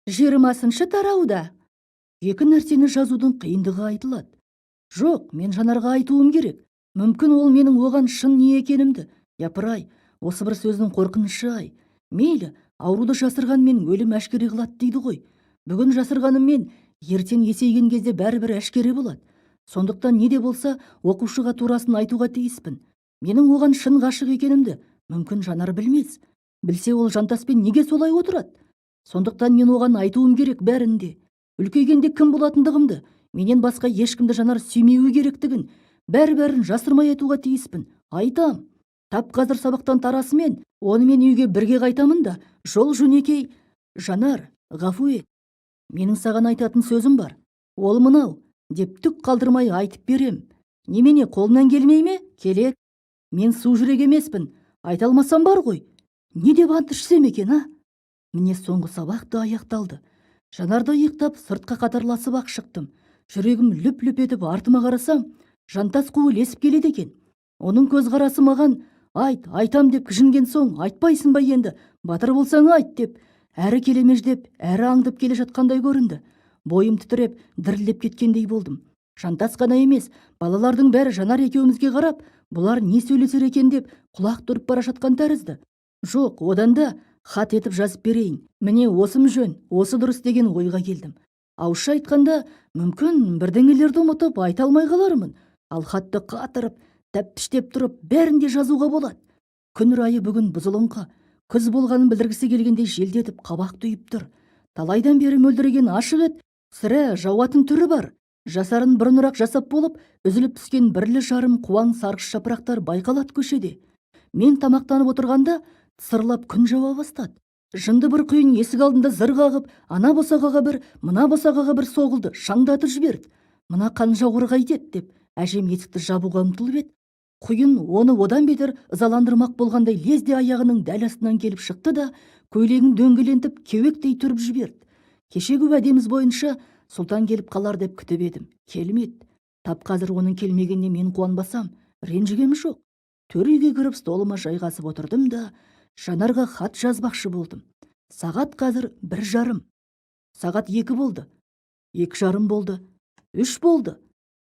20 тарауда. Екі нәрсені жазудың қиындығы айтылады. Жоқ, мен Жанарға айтуым керек. Мүмкін ол менің оған шын не екенімді. Япырай, осы бір сөздің қорқынышы-ай. Мейлі, ауруды жасырғанмен өлім әшкере қылады дейді ғой. Бүгін жасырғаныммен ертең есейген кезде бәрібір әшкере болады. Сондықтан не де болса оқушыға турасын айтуға тиіспін. Менің оған шын ғашық екенімді мүмкін Жанар білмес. Білсе ол Жантаспен неге солай отырады? Сондықтан мен оған айтуым керек бәрінде. Үлкейгенде кім болатындығымды, менен басқа ешкімді Жанар сүймеуі керектігін, бәрін жасырмай айтуға тиіспін. Айтам. Тап қазір сабақтан тарасымен, онымен үйге бірге қайтамын да, жол жөнекей. Жанар, ғафу ет. Менің саған айтатын сөзім бар. Ол мынау, деп түк қалдырмай айтып берем. Немене, қолынан келмей ме? Келек. Мен су жүрек емеспін. Айта алмасам бар ғой. Не деп ант ішсем екен, а? Міне соңғы сабақ та аяқталды. Жанарды иықтап сыртқа қатарласып ақ шықтым. Жүрегім лүп-лүп етіп артыма қарасам, Жантас қуы лесіп келеді екен. Оның көз қарасы маған, айт, айтам деп кіжінген соң, айтпайсың ба енді, батыр болсаң айт деп, әрі келемеждеп, әрі аңдып келе жатқандай көрінді. Бойым тітіреп, дірілдеп кеткендей болдым. Жантас қана емес, балалардың бәрі Жанар екеумізге қарап, бұлар не сөйлесер екен деп құлақ түріп бара жатқан тәрізді. Жоқ, одан да хат етіп жазып берейін. Міне осым жөн, осы дұрыс деген ойға келдім. Ауызша айтқанда, мүмкін бірдеңелерді ұмытып айта алмай қалармын. Ал хатты қатырып, тәптіштеп тұрып, бәрінде жазуға болады. Күн райы бүгін бұзылыңқы. Күз болғанын білдіргісі келгендей желдетіп, қабақ түйіп тұр. Талайдан бері мөлдіреген ашық ет, сірә жауатын түрі бар. Жасарын бұрынырақ жасап болып, үзіліп түскен бірлі жарым қуаң сарғыш жапырақтар байқалады көшеде. Мен тамақтанып отырғанда сырлап күн жауа бастады. Жынды бір құйын есік алдында зыр қағып, ана босағаға бір, мына босағаға бір соғылды, шаңдатып жіберді. Мына қанжауыр қайтеді деп, әжем есікті жабуға ұмтылып еді. Құйын оны одан бетер ызаландырмақ болғандай лезде аяғының дәл астынан келіп шықты да, көйлегін дөңгелентіп кеуектей түріп жіберді. Кешегі уәдеміз бойынша сұлтан келіп қалар деп күтіп едім. Келмеді. Тап қазір оның келмегеніне мен қуанбасам, ренжігем жоқ. Төр үйге кіріп столыма жайғасып отырдым да, Жанарға хат жазбақшы болдым. Сағат қазір 1:30. Сағат 2 болды. 2:30 болды. 3 болды.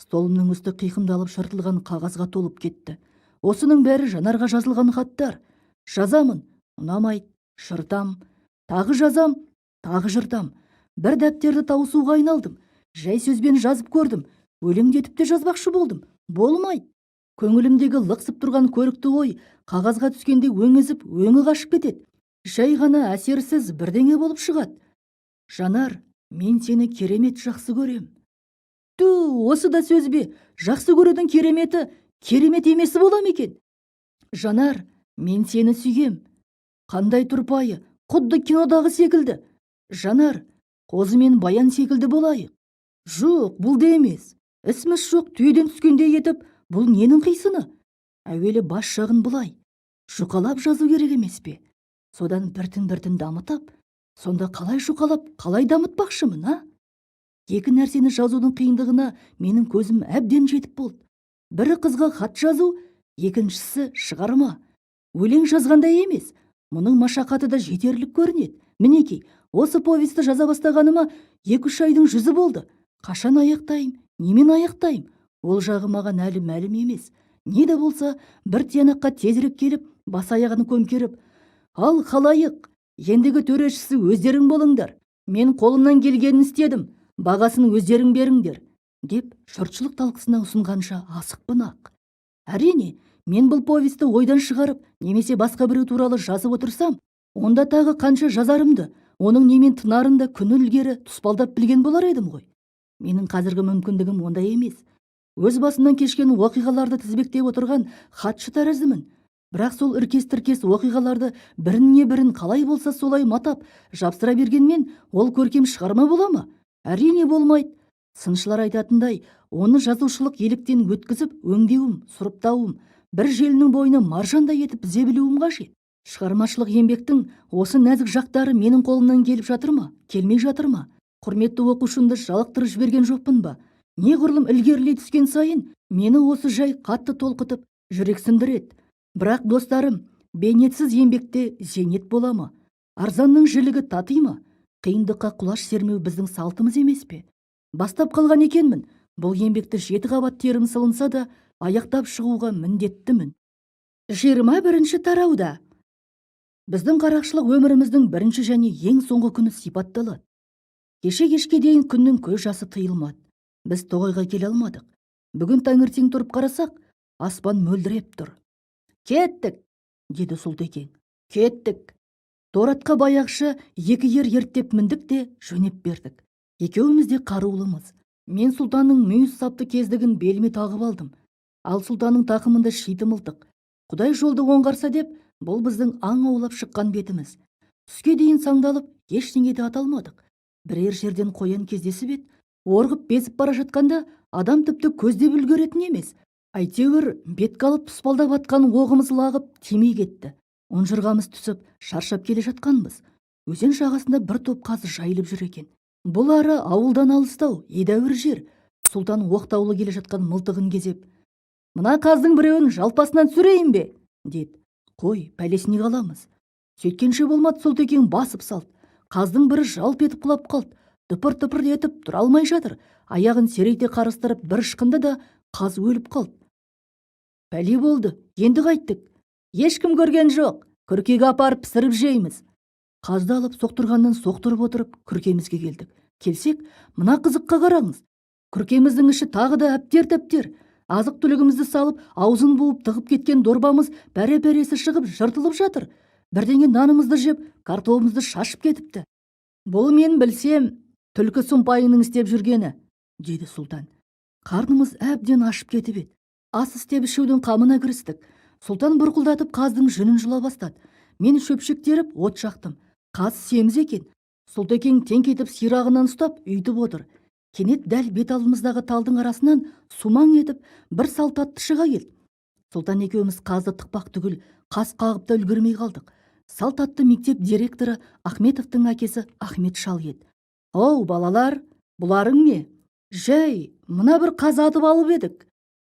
Столымның үсті қиқымдалып шыртылған қағазға толып кетті. Осының бәрі Жанарға жазылған хаттар. Жазамын, ұнамайды, жыртам. Тағы жазам, тағы жыртам. Бір дәптерді тауысуға айналдым. Жай сөзбен жазып көрдім. Өлеңдетіп те жазбақшы болдым. Болмайды. Көңілімдегі лықсып тұрған көрікті ой қағазға түскенде өңізіп, өңі қашып кетеді. Жай ғана әсерсіз бірдеңе болып шығады. Жанар, мен сені керемет жақсы көрем. Ту, осы да сөз бе? Жақсы көрудің кереметі, керемет емесі бола ма екен? Жанар, мен сені сүйгем. Қандай тұрпайы, құдды кинодағы секілді. Жанар, қозы мен баян секілді болайық. Жоқ, бұл да емес. Ісміс жоқ, түйеден түскендей етіп, бұл ненің қисыны? Әуелі бас жағын бұлай. Жұқалап жазу керек емес пе? Содан біртін-біртін дамытып, сонда қалай жұқалап, қалай дамытпақшымын, а? Екі нәрсені жазудың қиындығына менің көзім әбден жетіп болды. Бірі қызға хат жазу, екіншісі шығарма. Өлең жазғандай емес, мұның машақаты да жетерлік көрінеді. Мінекей, осы повесті жаза бастағаныма 2-3 айдың жүзі болды. Қашан аяқтайым, немен аяқтайым? Ол жағы маған әлі мәлім емес. Не де болса, бір тиянаққа тезірек келіп, бас аяғын көмкеріп, ал халайық, ендігі төрешісі өздерің болыңдар. Мен қолымнан келгенін істедім, бағасын өздерің беріңдер, деп жұртшылық талқысына ұсынғанша асықпын ақ. Әрине, мен бұл повесті ойдан шығарып, немесе басқа біреу туралы жазып отырсам, онда тағы қанша жазарымды, оның немен тынарын да күні ілгері тұспалдап білген болар едім ғой. Менің қазіргі мүмкіндігім ондай емес. Өз басымнан кешкен оқиғаларды тізбектеп отырған хатшы тәріздімін. Бірақ сол іркес-тіркес оқиғаларды біріне бірін қалай болса солай матап, жапсыра бергенмен ол көркем шығарма бола ма? Әрине болмайды. Сыншылар айтатындай, оны жазушылық еліктен өткізіп, өңдеуім, сұрыптауым, бір желінің бойына маржандай етіп бізе білуім қажет. Шығармашылық еңбектің осы нәзік жақтары менің қолымнан келіп жатыр ма, келмей жатыр ма? Құрметті оқушымды жалықтырып жіберген жоқпын ба? Неғұрлым ілгерілей түскен сайын, мені осы жай қатты толқытып, жүрексіндіреді. Бірақ достарым, бейнетсіз еңбекте зейнет бола ма? Арзанның жілігі татый ма? Қиындыққа құлаш сермеу біздің салтымыз емес пе? Бастап қалған екенмін. Бұл еңбекті 7 қабат терім сылынса да аяқтап шығуға міндеттімін. 21-ші тарауда. Біздің қарақшылық өміріміздің бірінші және ең соңғы күні сипатталады. Кешке дейін күннің көз жасы тыйылмады. Біз тоғайға келе алмадық. Бүгін таңертең тұрып қарасақ, аспан мөлдіреп тұр. Кеттік, деді Сұлтекең. Кеттік. Торатқа баяғыша 2 ер ерттеп міндік де жөнеп бердік. Екеуміз де қарулымыз. Мен Сұлтанның мүйіз сапты кездігін беліме тағып алдым. Ал Сұлтанның тақымында шиті мылтық. Құдай жолды оңғарса деп, бұл біздің аң аулап шыққан бетіміз. Түске дейін саңдалып, ештеңе де аталмадық. Бірер жерден қоян кездесіп ет, орғып безіп бара жатқанда адам тіпті көздеп үлгеретін емес. Әйтеуір бетке алып тұспалдап атқан оғымыз лағып тимей кетті. Ұнжырғамыз түсіп, шаршап келе жатқанбыз. Өзен жағасында бір топ қаз жайылып жүр екен. Бұл ары ауылдан алыстау, едәуір жер. Сұлтан оқтаулы келе жатқан мылтығын кезеп, «Мына қаздың біреуін жалпасынан түсірейін бе?» деді. «Қой, пәлесіне қаламыз». Сөйткенше болмады, Сұлтекең басып салды. Қаздың бірі жалп етіп құлап қалды. Тыпыр-тыпыр етіп тұра алмай жатыр. Аяғын серейте қарыстырып бір ышқынды да қаз өліп қалды. Пәле болды, енді қайттік. Ешкім көрген жоқ. Күркеге апарып пісіріп жейміз. Қазды алып соқтырғаннан соқтырып отырып күркемізге келдік. Келсек, мына қызыққа қараңыз. Күркеміздің іші тағы да әптер-тәптер. Азық түлігімізді салып, аузын буып тығып кеткен дорбамыз бәре-бәресі шығып жыртылып жатыр. Бірдеңе нанымызды жеп, картопымызды шашып кетіпті. Бұл мен білсем, түлкі сұмпайының істеп жүргені, деді Сұлтан. Қарнымыз әбден ашып кетіп еді. Ас істеп ішудің қамына кірістік. Сұлтан бұрқылдатып қаздың жүнін жұла бастады. Мен шөпшек теріп от жақтым. Қаз семіз екен. Сұлтекең теңк етіп сирағынан ұстап үйтіп отыр. Кенет дәл бет алдымыздағы талдың арасынан сумаң етіп бір салт атты шыға келді. Сұлтан екеуміз қазды тықпақ түгіл қас қағып та үлгермей қалдық. Салт атты мектеп директоры Ахметовтың әкесі Ахмет шал еді. «Оу, балалар, бұларың не? Жай, мына бір қаз атып алып едік.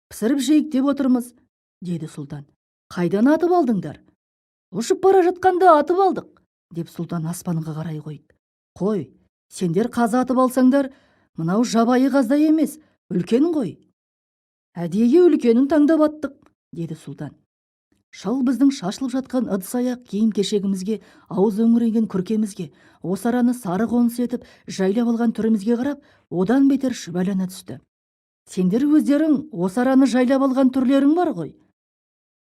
Пісіріп жейік деп отырмыз», деді Сұлтан. «Қайдан атып алдыңдар?» «Ұшып бара жатқанда атып алдық», деп Сұлтан аспанға қарай қойды. «Қой, сендер қаз атып алсаңдар, мынау жабайы қаздай емес, үлкен ғой». «Әдейі үлкенін таңдап аттық», деді Сұлтан. Шал біздің шашылып жатқан ыдыс-аяқ киім-кешегімізге, ауыз өңіреген күркемізге, осы араны сары қоныс етіп жайлап алған түрімізге қарап, одан бетер шүбәлана түсті. «Сендер өздерің осы араны жайлап алған түрлерің бар ғой».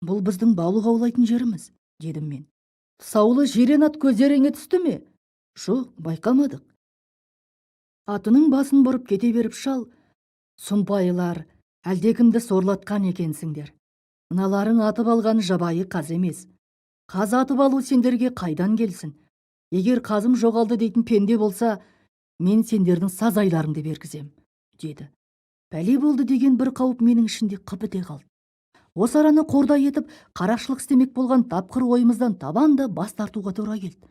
«Бұл біздің балық аулайтын жеріміз», дедім мен. «Саулы жирен ат көздеріңе түсті ме?» «Жоқ, байқамадық». Атының басын бұрып кете беріп шал, «Сұмпайылар, әлдекімді сорлатқан екенсіңдер. Мыналарың атып алған жабайы қаз емес. Қаз атып алу сендерге қайдан келсін? Егер қазым жоғалды дейтін пенде болса, мен сендердің сазайларыңды бергізем», деді. Пәле болды деген бір қауіп менің ішінде қып ете қалды. Осы араны қордай етіп, қарақшылық істемек болған тапқыр ойымыздан табанда бас тартуға тура келді.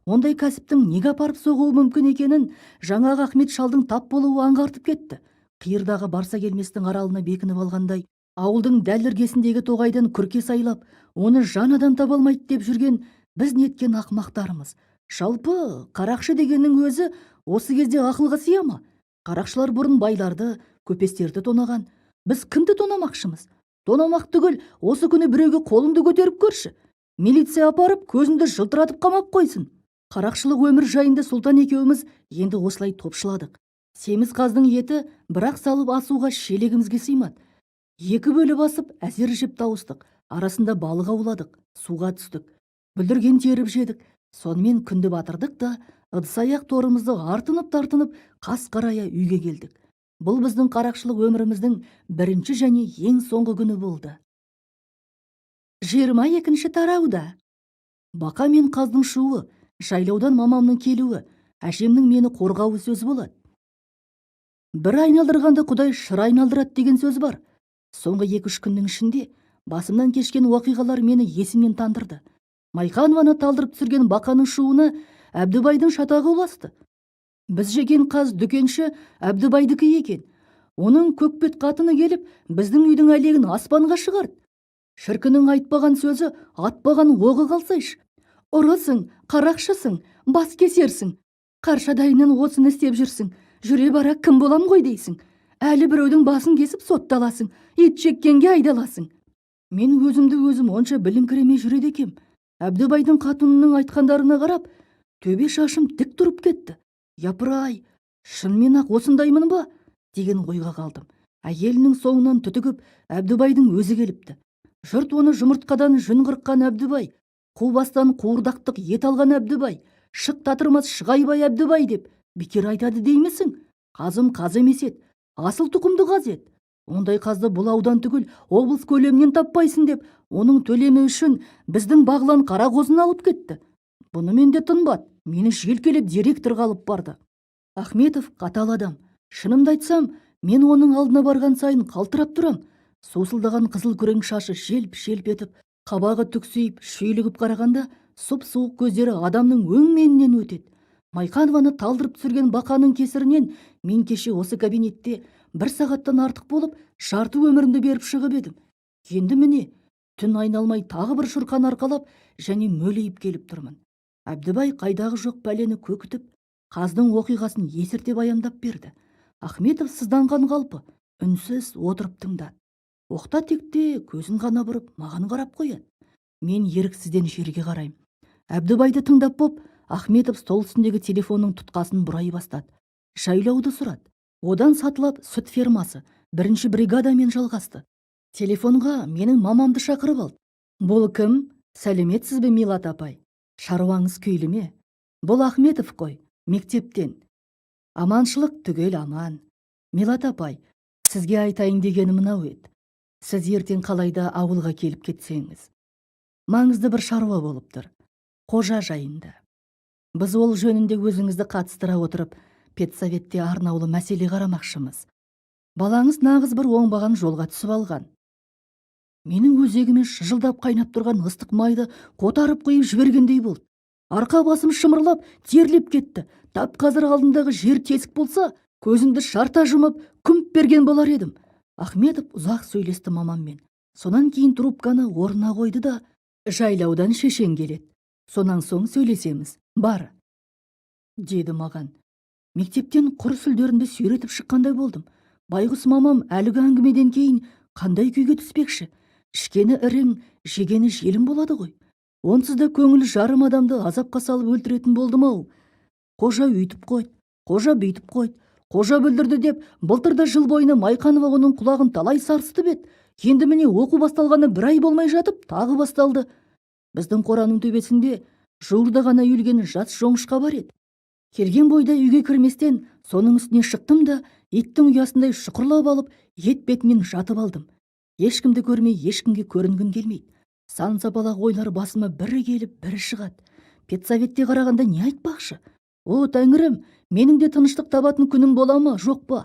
Ондай кәсіптің неге апарып соғуы мүмкін екенін жаңағы Ахмет шалдың тап болуы аңғартып кетті. Қиырдағы барса келместің аралына бекініп алғандай, ауылдың дәл іргесіндегі тоғайдан күрке сайлап, оны жан адам таба алмайды деп жүрген біз неткен ақымақтарымыз. Жалпы қарақшы дегеннің өзі осы кезде ақылға сыя ма? Қарақшылар бұрын байларды, көпестерді тонаған. Біз кімді тонамақшымыз? Тонамақ түгіл, осы күні біреуге қолыңды көтеріп көрші. Милиция апарып, көзіңді жылтыратып қамап қойсын. Қарақшылық өмір жайында Сұлтан екеуміз енді осылай топшыладық. Семіз қаздың еті бірақ салып асуға шелегімізге сыймады. Екі бөліп асып, әзер жеп тауыстық. Арасында балық ауладық, суға түстік. Бүлдірген теріп жедік. Сонымен күнді батырдық та, ыдыс-аяқ торымызды артынып-тартынып, қас қарая үйге келдік. Бұл біздің қарақшылық өміріміздің бірінші және ең соңғы күні болды. 22-ші тарауда. Бақа мен қаздың шуы, жайлаудан мамамның келуі, әжемнің мені қорғауы сөз болады. Бір айналдырғанды Құдай шыр айналдырады деген сөз бар. Соңғы 2-3 күннің ішінде басымнан кешкен оқиғалар мені есімнен тандырды. Майқанованы талдырып түсірген бақаның шуына Әбдібайдың шатағы ұласты. Біз жеген қаз дүкенші Әбдібайдікі екен. Оның көкбет қатыны келіп, біздің үйдің әлегін аспанға шығарды. Шіркінің айтпаған сөзі, атпаған оғы қалсайшы. Ұрысың, қарақшысың, бас кесерсің. Қаршадайынан осыны істеп жүрсің. Жүре бара кім болам ғой дейсің. Әлі біреудің басын кесіп сотталасың. Ит жеккенге айдаласың. Мен өзімді өзім онша біліңкіремей жүреді екем. Әбдібайдың қатынының айтқандарына қарап, төбе шашым тік тұрып кетті. Япыр-ай, шынымен ақ осындаймын ба? Деген ойға қалдым. Әйелінің соңынан түтігіп, Әбдібайдың өзі келіпті. Жұрт оны жұмыртқадан жүн қырыққан Әбдібай, қу бастан қуырдақтық ет алған Әбдібай, шық татырмас шығайбай Әбдібай деп бекер айтады деймісің? Қазым қаз емес ет, асыл тұқымды қаз ет. Ондай қазды бұл аудан түгіл облыс көлемінен таппайсың деп, оның төлемі үшін біздің бағлан қара қозын алып кетті. Бұнымен де тынбады, мені желкелеп директорға алып барды. Ахметов қатал адам. Шынымды айтсам, мен оның алдына барған сайын қалтырап тұрам. Сусылдаған қызыл күрең шашы желп-желп етіп, қабағы түксиіп, шүйлігіп қарағанда, сұп-суық көздері адамның өңменінен өтеді. Майқанованы талдырып түсірген бақаның кесірінен мен кеше осы кабинетте 1 сағаттан артық болып, жарты өмірімді беріп шығып едім. Енді міне, түн айналмай тағы бір шұрқан арқалап және мөлейіп келіп тұрмын. Әбдібай қайдағы жоқ пәлені көкітіп, қаздың оқиғасын есірте баяндап берді. Ахметов сызданған қалпы, үнсіз отырып тыңдады. Оқта-текте көзін ғана бұрып, маған қарап қояды. Мен еріксізден жерге қараймын. Әбдібайды тыңдап боп, Ахметов стол үстіндегі телефонның тұтқасын бұрай бастады. Жайлауды сұрады. Одан сатылап сүт фермасы, 1-ші бригадамен жалғасты. Телефонға менің мамамды шақырып алды. Бұл кім? Сәлеметсіз бе, Милат апай? Шаруаңыз күйлі ме? Бұл Ахметов қой, мектептен. Аманшылық түгел аман. Милат апай, сізге айтайын дегенім мынау еді. Сіз ертең қалайда ауылға келіп кетсеңіз. Маңызды бір шаруа болып тұр. Қожа жайында. Біз ол жөнінде өзіңізді қатыстыра отырып, педсоветте арнаулы мәселе қарамақшымыз. Балаңыз нағыз бір оңбаған жолға түсіп алған. Менің өзегіме шыжылдап қайнап тұрған ыстық майды қотарып қойып жібергендей болды. Арқа басым шымырлап, терлеп кетті. Тап қазір алдындағы жер тесік болса, көзімді шарта жұмып, күмп берген болар едім. Ахметов ұзақ сөйлесті мамаммен. Сонан кейін трубканы орнына қойды да, жайлаудан шешен келеді. Сонан соң сөйлесеміз. Бар, деді маған. Мектептен құр сүлдерінді сүйретіп шыққандай болдым. Байғұс мамам әлгі әңгімеден кейін қандай күйге түспекші? Ішкені ірің, жегені желім болады ғой. Онсыз да көңілі жарым адамды азапқа салып өлтіретін болдым ау. Қожа үйтіп қойды, қожа бүйтіп қойды, қожа бүлдірді деп, былтырда жыл бойына Майқанова оның құлағын талай сарсытып еді. Енді міне оқу басталғаны 1 ай болмай жатып, тағы басталды. Біздің қораның төбесінде жуырда ғана үйілген жас жоңышқа бар еді. Келген бойда үйге кірместен соның үстіне шықтым да, иттің ұясындай шұқырлап алып, ет бетімен жатып алдым. Ешкімді көрмей, ешкімге көрінгім келмейді. Сан сапалақ ойлар басыма бірі келіп, бірі шығады. Педсоветте қарағанда не айтпақшы? О, тәңірім, менің де тыныштық табатын күнім бола ма, жоқ па?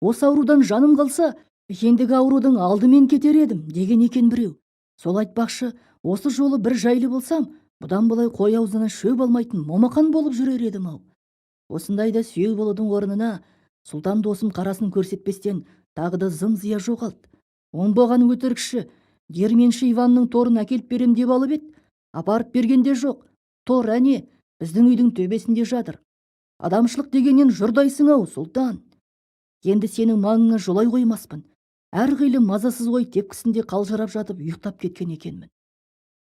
Осы аурудан жаным қалса, ендігі аурудың алдымен кетер едім, деген екен біреу. Сол айтпақшы, осы жолы бір жайлы болсам, бұдан былай қой аузына шөп алмайтын момақан болып жүрер едім ау. Осындайда сүйеу болудың орнына сұлтан досым қарасын көрсетпестен тағы да зым-зия жоғалды. Оңбаған өтірікші, дерменші Иванның торын әкеліп берем деп алып еді. Апарып бергенде жоқ. Тор әне, біздің үйдің төбесінде жатыр. Адамшылық дегеннен жұрдайсың ау, сұлтан. Енді сенің маңыңа жолай қоймаспын. Әрқилы мазасыз ой тепкісінде қалжырап жатып ұйықтап кеткен екенмін.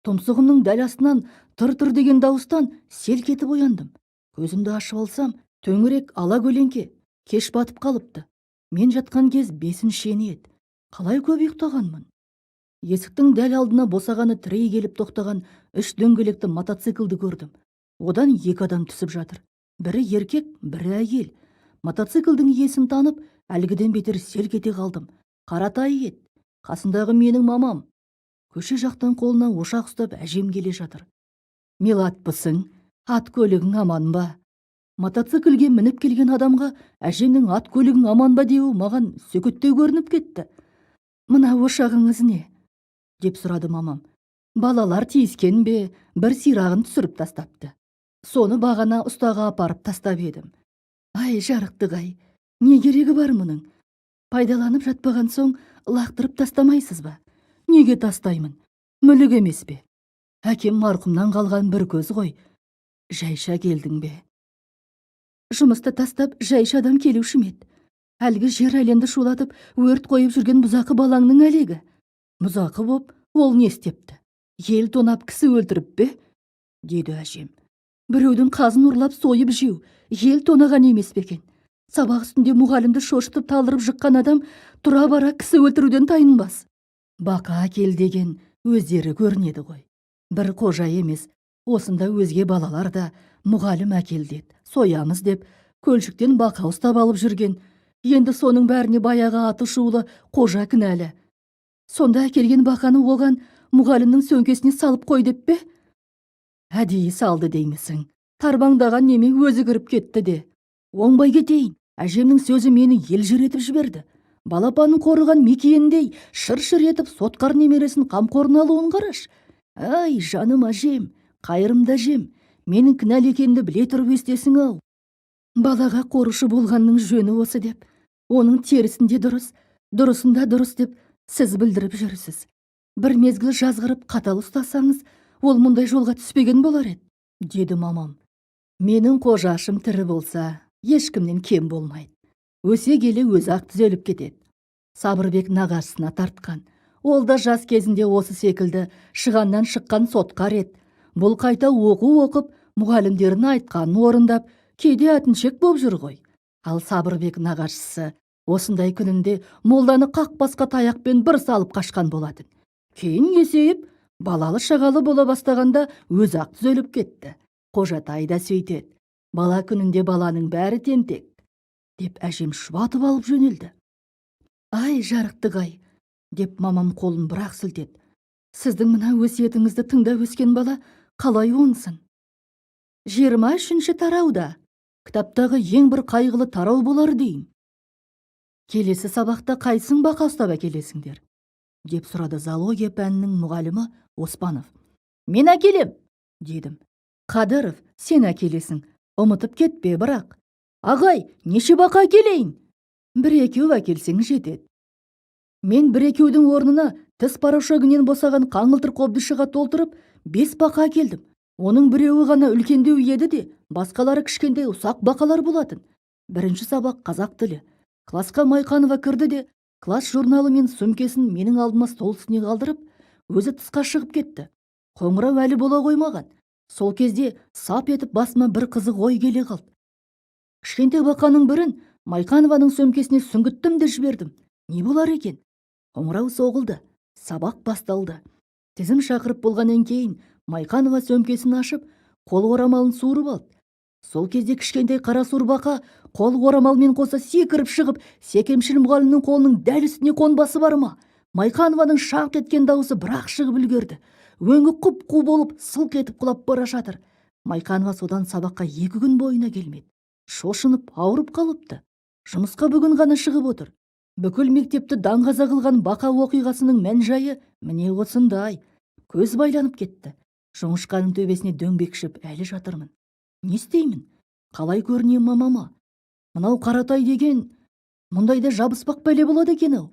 Тұмсығымның дәл астынан тыр-тыр деген дауыстан селк етіп ояндым. Көзімді ашып алсам, төңірек ала көлеңке, кеш батып қалыпты. Мен жатқан кез 5 шені еді. Қалай көп ұйықтағанмын? Есіктің дәл алдына босағаны тірей келіп тоқтаған 3 дөңгелекті мотоциклді көрдім. Одан 2 адам түсіп жатыр. Бірі еркек, бірі әйел. Мотоциклдің иесін танып, әлгіден бетер селк ете қалдым. Қаратай ет, қасындағы менің мамам. Көше жақтан қолына ошақ ұстап әжем келе жатыр. Милатпысың, ат көлігің аман ба? Мотоциклге мініп келген адамға әжемнің ат көлігің аман ба деуі маған сөкеттеу көрініп кетті. Мына ошағыңыз не? Деп сұрады мамам. Балалар тиіскен бе, бір сирағын түсіріп тастапты. Соны бағана ұстаға апарып тастап едім. Ай, жарықтық-ай, не керегі бар мұның? Пайдаланып жатпаған соң лақтырып тастамайсыз ба? Неге тастаймын? Мүлік емес бе? Әкем марқұмнан қалған бір көз ғой. Жайша келдің бе? жұмысты тастап жайшы адам келуші ме еді. Әлгі жер әлемді шулатып өрт қойып жүрген бұзақы балаңның әлегі. Бұзақы боп ол не істепті? Ел тонап кісі өлтіріп бе? Деді әжем. Біреудің қазын ұрлап сойып жеу ел тонаған емес пе екен? Сабақ үстінде мұғалімді шошытып талдырып жыққан адам тұра бара кісі өлтіруден тайынбас. Бақа әкел деген өздері көрінеді ғой. Бір қожа емес, осында өзге балалар да мұғалім әкел деді, соямыз деп, көлшіктен бақа ұстап алып жүрген. Енді соның бәріне баяғы аты шулы қожа кінәлі. Сонда әкелген бақаны оған мұғалімнің сөмкесіне салып қой деп пе? Әдейі салды деймісің? Тарбаңдаған неме өзі кіріп кетті де. Оңбай кетейін, әжемнің сөзі мені елжіретіп жіберді. Балапанын қорыған мекиендей шыр-шыр етіп сотқар немересін қамқорына алуын қараш. Ай, жаным әжем, қайырымды әжем, менің кінәлі екенімді біле тұрып естесің ау. Балаға қорушы болғанның жөні осы деп, оның терісінде дұрыс, дұрысында дұрыс деп сіз білдіріп жүрсіз. Бір мезгіл жазғырып қатал ұстасаңыз, ол мұндай жолға түспеген болар еді, деді мамам. Менің қожашым тірі болса, ешкімнен кем болмайды. Өсе келе өзі-ақ түзеліп кетеді. Сабырбек нағашысына тартқан. Ол да жас кезінде осы секілді шығаннан шыққан сотқар еді. Бұл қайта оқу оқып, мұғалімдерін айтқанын орындап, кейде әтіншек боп жүр ғой. Ал Сабырбек нағашысы осындай күнінде молданы қақпасқа таяқпен бір салып қашқан болатын. Кейін есейіп, балалы шағалы бола бастағанда өзі-ақ түзеліп кетті. Қожатай да сөйтеді. Бала күнінде баланың бәрі тентек, деп әжем шұбатып алып жөнелді. Ай, жарықтық-ай, деп мамам қолын бірақ сілтеді. Сіздің мына өсиетіңізді тыңдап өскен бала қалай оңсын? 23-ші тарауда. Кітаптағы ең бір қайғылы тарау болар дейім. Келесі сабақта қайсың бақа ұстап әкелесіңдер? Деп сұрады зоология пәнінің мұғалімі Оспанов. Мен әкелем, дедім. Қадыров, сен әкелесің. Ұмытып кетпе бірақ. Ағай, неше бақа әкелейін? Бір-екеу әкелсең жетеді. Мен бір-екеудің орнына тіс порошогінен босаған қаңылтыр қобдышыға толтырып 5 бақа әкелдім. Оның біреуі ғана үлкендеу еді де, басқалары кішкентай ұсақ бақалар болатын. Бірінші сабақ қазақ тілі. Класқа Майқанова кірді де, класс журналы мен сөмкесін менің алдыма стол үстіне қалдырып, өзі тысқа шығып кетті. Қоңырау әлі бола қоймаған. Сол кезде сап етіп басыма бір қызық ой келе қалды. Кішкентай бақаның бірін Майқанованың сөмкесіне сүңгіттім де жібердім. Не болар екен? Қоңырау соғылды. Сабақ басталды. Тізім шақырып болғаннан кейін Майқанова сөмкесін ашып, қол орамалын суырып алды. Сол кезде кішкентай қара суыр бақа қол орамалмен қоса секіріп шығып, секемшіл мұғалімнің қолының дәл үстіне қонбасы бар ма? Майқанованың шаңқ еткен дауысы бірақ шығып үлгерді. Өңі құп-қу болып сылқ етіп құлап бара жатыр. Майқанова содан сабаққа 2 күн бойына келмеді. Шошынып, ауырып қалыпты. Жұмысқа бүгін ғана шығып отыр. Бүкіл мектепті даңғаза қылған бақа оқиғасының мән-жайы міне осындай. Көз байланып кетті. Жоңышқаның төбесіне дөңбекшіп әлі жатырмын. Не істеймін? Қалай көрінем мамама? Мынау Қаратай деген мұндайда жабыспақ бәле болады екен-ау.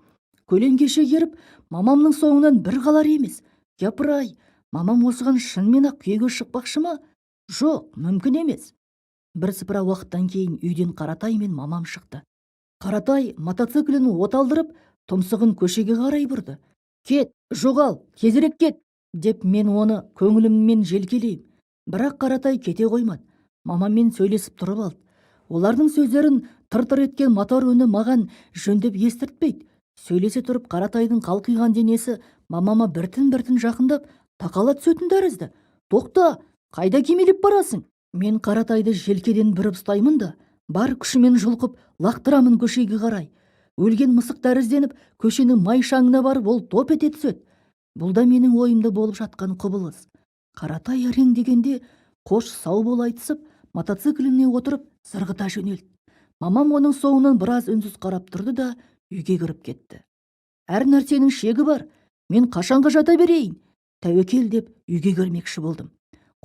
Көлеңкеше еріп, мамамның соңынан бір қалар емес. Япыр-ай, мамам осыған шынымен-ақ күйеуге шықпақшы ма? Жоқ, мүмкін емес. Бірсыпыра уақыттан кейін үйден Қаратай мен мамам шықты. Қаратай мотоциклін от алдырып, тұмсығын көшеге қарай бұрды. Кет, жоғал, тезірек кет, деп мен оны көңіліммен желкелеймін. Бірақ Қаратай кете қоймады. Мамаммен сөйлесіп тұрып алды. Олардың сөздерін тыр-тыр еткен мотор үні маған жөндеп естіртпейді. Сөйлесе тұрып Қаратайдың қалқиған денесі мамама біртін-біртін жақындап, тақала түсетін тәрізді. Тоқта, қайда кимелеп барасың? Мен Қаратайды желкеден бүріп ұстаймын да, бар күшімен жұлқып лақтырамын көшеге қарай. Өлген мысық тәрізденіп, көшенің май шаңына барып ол топ ете түседі. Бұл да менің ойымда болып жатқан құбылыс. Қаратай әрең дегенде қош сау бол айтысып, мотоцикліне отырып сырғыта жөнелді. Мамам оның соңынан біраз үнсіз қарап тұрды да үйге кіріп кетті. Әр нәрсенің шегі бар. Мен қашанға жата берейін? Тәуекел деп үйге кірмекші болдым.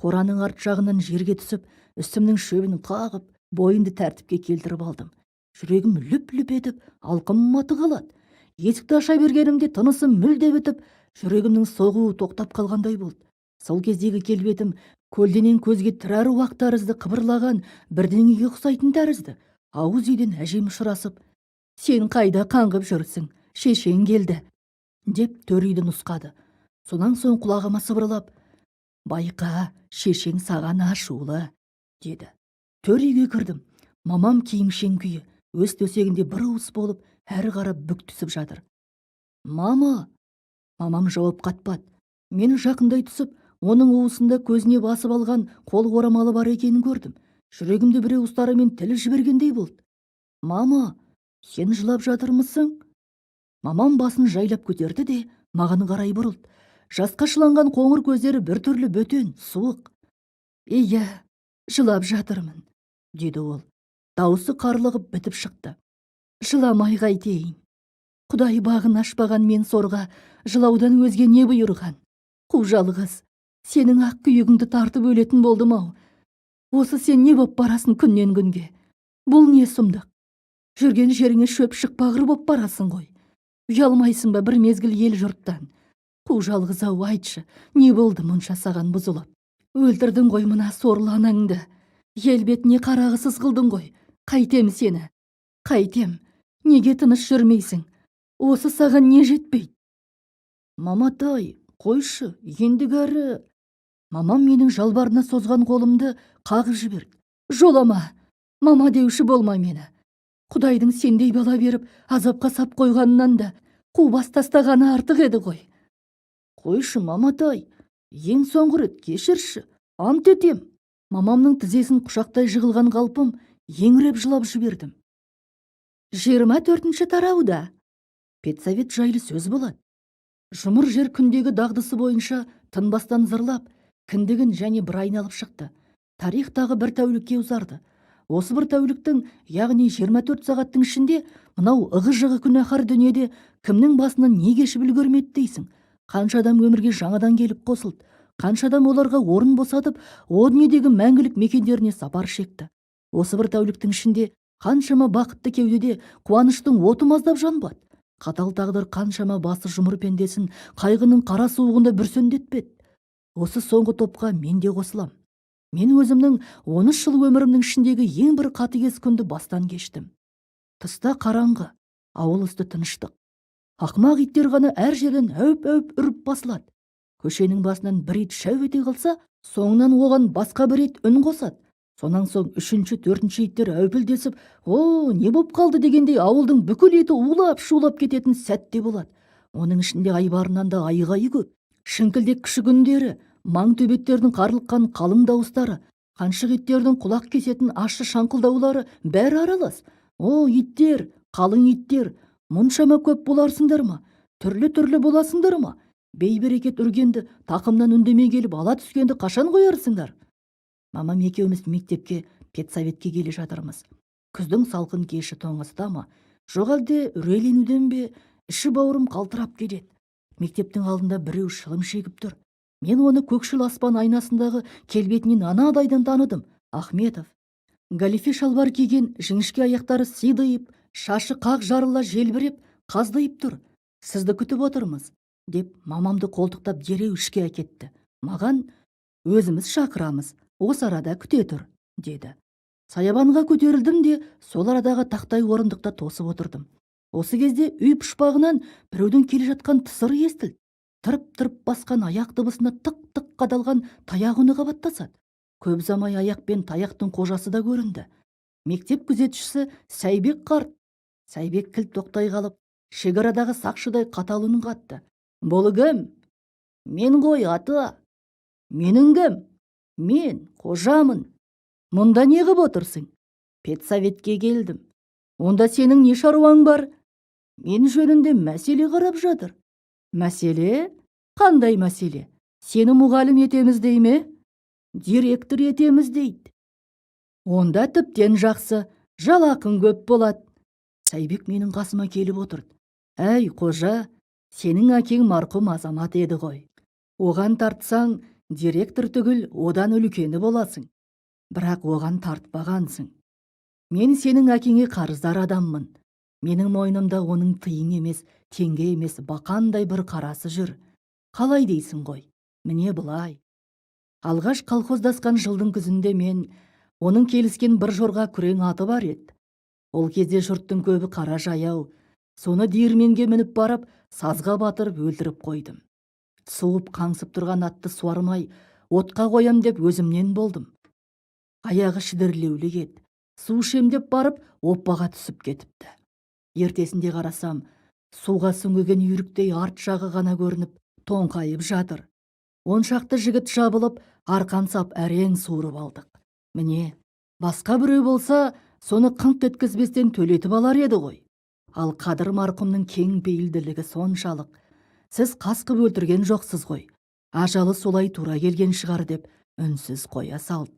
Қораның арт жағынан жерге түсіп, үстімнің шөбін қағып, бойымды тәртіпке келтіріп алдым. Жүрегім лүп-лүп етіп, алқымыма тығылады. Есікті аша бергенімде тынысым мүлде бітіп, жүрегімнің соғуы тоқтап қалғандай болды. Сол кездегі келбетім көлденең көзге тірі уақ тәрізді қыбырлаған бірдеңеге ұқсайтын тәрізді. Ауыз үйден әжем ұшырасып, сен қайда қаңғып жүрсің, шешең келді, деп төр үйді нұсқады. Сонан соң құлағыма сыбырлап, байқа, шешең саған ашулы, деді. Төр үйге кірдім. Мамам киімшең күйі, өз төсегінде бір уыс болып, әрі қарап бүк түсіп жатыр. Мама! Мамам жауап қатпады. Мені жақындай түсіп, оның уысында көзіне басып алған қол орамалы бар екенін көрдім. Жүрегімді біреу ұстарымен тіліп жібергендей болды. Мама, сен жылап жатырмысың? Мамам басын жайлап көтерді де маған қарай бұрылды. Жасқа шыланған қоңыр көздері біртүрлі бөтен, суық. Иә, жылап жатырмын, деді ол. Дауысы қарлығып бітіп шықты. Жыламай қайтейін. Құдай бағын ашпаған мен сорға жылаудан өзге не бұйырған? Қу жалғыз, сенің ақ күйігіңді тартып өлетін болдым-ау. Осы сен не боп барасың күннен күнге? Бұл не сұмдық? Жүрген жеріңе шөп шықпағыр боп барасың ғой. Ұялмайсың ба бір мезгіл ел жұрттан? Қу жалғыз-ау, айтшы, не болды мұнша саған бұзылып? Өлтірдің ғой мына сорлы анаңды. Ел бетіне қарағысыз қылдың ғой. Қайтем сені? Қайтем? Неге тыныш жүрмейсің? Осы саған не жетпейді? Маматай, қойшы, ендігәрі. Мамам менің жалбарына созған қолымды қағып жіберді. Жолама, мама деуші болма мені. Құдайдың сендей бала беріп, азапқа сап қойғанынан да қу бас тастағаны артық еді ғой. Қойшы, маматай, ең соңғы рет кешірші, ант етем. Мамамның тізесін құшақтай жығылған қалпым еңіреп жылап жібердім. 24-ші тарауда педсовет жайлы сөз болады. Жұмыр жер күндегі дағдысы бойынша тынбастан зырлап, кіндігін және бір айналып шықты. Тарих тағы бір тәулікке ұзарды. Осы бір тәуліктің, яғни 24 сағаттың ішінде мынау ығы-жығы күнәһар дүниеде кімнің басынан не кешіп үлгермеді дейсің? Қанша адам өмірге жаңадан келіп қосылды, қанша адам оларға орын босатып, о дүниедегі мәңгілік мекендеріне сапар шекті. Осы бір тәуліктің ішінде қаншама бақытты кеудеде қуаныштың оты маздап жанбады. Қатал тағдыр қаншама басы жұмыр пендесін қайғының қара суығында бүрсендетпеді. Осы соңғы топқа мен де қосылам. Мен өзімнің 13 жыл өмірімнің ішіндегі ең бір қатыгез күнді бастан кештім. Тыста қараңғы, ауыл үсті тыныштық. Ақымақ иттер ғана әр жерден әуп-әуп үріп басылады. Көшенің басынан бір ит шәу ете қалса, соңынан оған басқа бір ит үн қосады. Сонан соң үшінші, төртінші иттер әупілдесіп, «О, не боп қалды?» дегендей ауылдың бүкіл еті улап-шулап кететін сәтте болады. Оның ішінде айбарынан да айғайы көп. Шіңкілдек кіші күндері, маң төбеттердің қарлыққан қалың дауыстары, қаншық иттердің құлақ кесетін ащы шаңқылдаулары бәрі аралас. «О, иттер, қалың иттер, мұншама көп боларсыңдар ма? Түрлі-түрлі боласыңдар ма? Бейберекет үргенді, тақымнан үндемей келіп ала түскенді қашан қоярсыңдар?» Мамам екеуміз мектепке, педсоветке келе жатырмыз. Күздің салқын кеші тоңызда ма, жоқ әлде үрейленуден бе, іші бауырым қалтырап келеді. Мектептің алдында біреу шылым шегіп тұр. Мен оны көкшіл аспан айнасындағы келбетінен анадайдан таныдым. Ахметов. Галифе шалбар киген, жіңішке аяқтары сидайып, шашы қақ жарыла желбіреп, қаздайып тұр. Сізді күтіп отырмыз, деп мамамды қолтықтап дереу ішке әкетті. Маған өзіміз шақырамыз, осы арада күте тұр, деді. Саябанға көтерілдім де сол арадағы тақтай орындықта тосып отырдым. Осы кезде үй пұшпағынан біреудің келе жатқан тысыры естілді. Тырып-тырып басқан аяқ дыбысына тық-тық қадалған таяқ үні қабаттасады. Көп замай аяқ пен таяқтың қожасы да көрінді. Мектеп күзетшісі Сәйбек қарт. Сәйбек кілт тоқтай қалып, шекарадағы сақшыдай қатал үнін қатты. «Бұл кім?» «Мен ғой, ата». «Менің кім?» «Мен қожамын». «Мұнда не қып отырсың?» «Педсоветке келдім». «Онда сенің не шаруаң бар?» «Мен жөнінде мәселе қарап жатыр». «Мәселе? Қандай мәселе? Сені мұғалім етеміз дей ме?» «Директор етеміз дейді». «Онда тіптен жақсы, жалақың көп болады». Сәйбек менің қасыма келіп отырды. «Әй, қожа, сенің әкең марқұм азамат еді ғой. Оған тартсаң, директор түгіл одан үлкені боласың. Бірақ оған тартпағансың. Мен сенің әкеңе қарыздар адаммын. Менің мойнымда оның тиын емес, теңге емес, бақандай бір қарасы жүр. Қалай дейсің ғой? Міне былай». Алғаш колхоздасқан жылдың күзінде мен оның келіскен бір жорға күрең аты бар еді. Ол кезде жұрттың көбі қара жаяу. Соны диірменге мініп барып, сазға батырып өлтіріп қойдым. Суып қаңсып тұрған атты суармай, отқа қоям деп өзімнен болдым. Аяғы шідірлеулі еді. Су ішем деп барып, оппаға түсіп кетіпті. Ертесінде қарасам, суға сүңгіген үйріктей арт жағы ғана көрініп, тоңқайып жатыр. 10 шақты жігіт жабылып, арқан сап әрең суырып алдық. Міне, басқа біреу болса, соны қыңқ еткізбестен төлетіп алар еді ғой. Ал Қадыр марқұмның кең пейілділігі соншалық. Сіз қасқып өлтірген жоқсыз ғой. Ажалы солай тура келген шығар деп үнсіз қоя салды.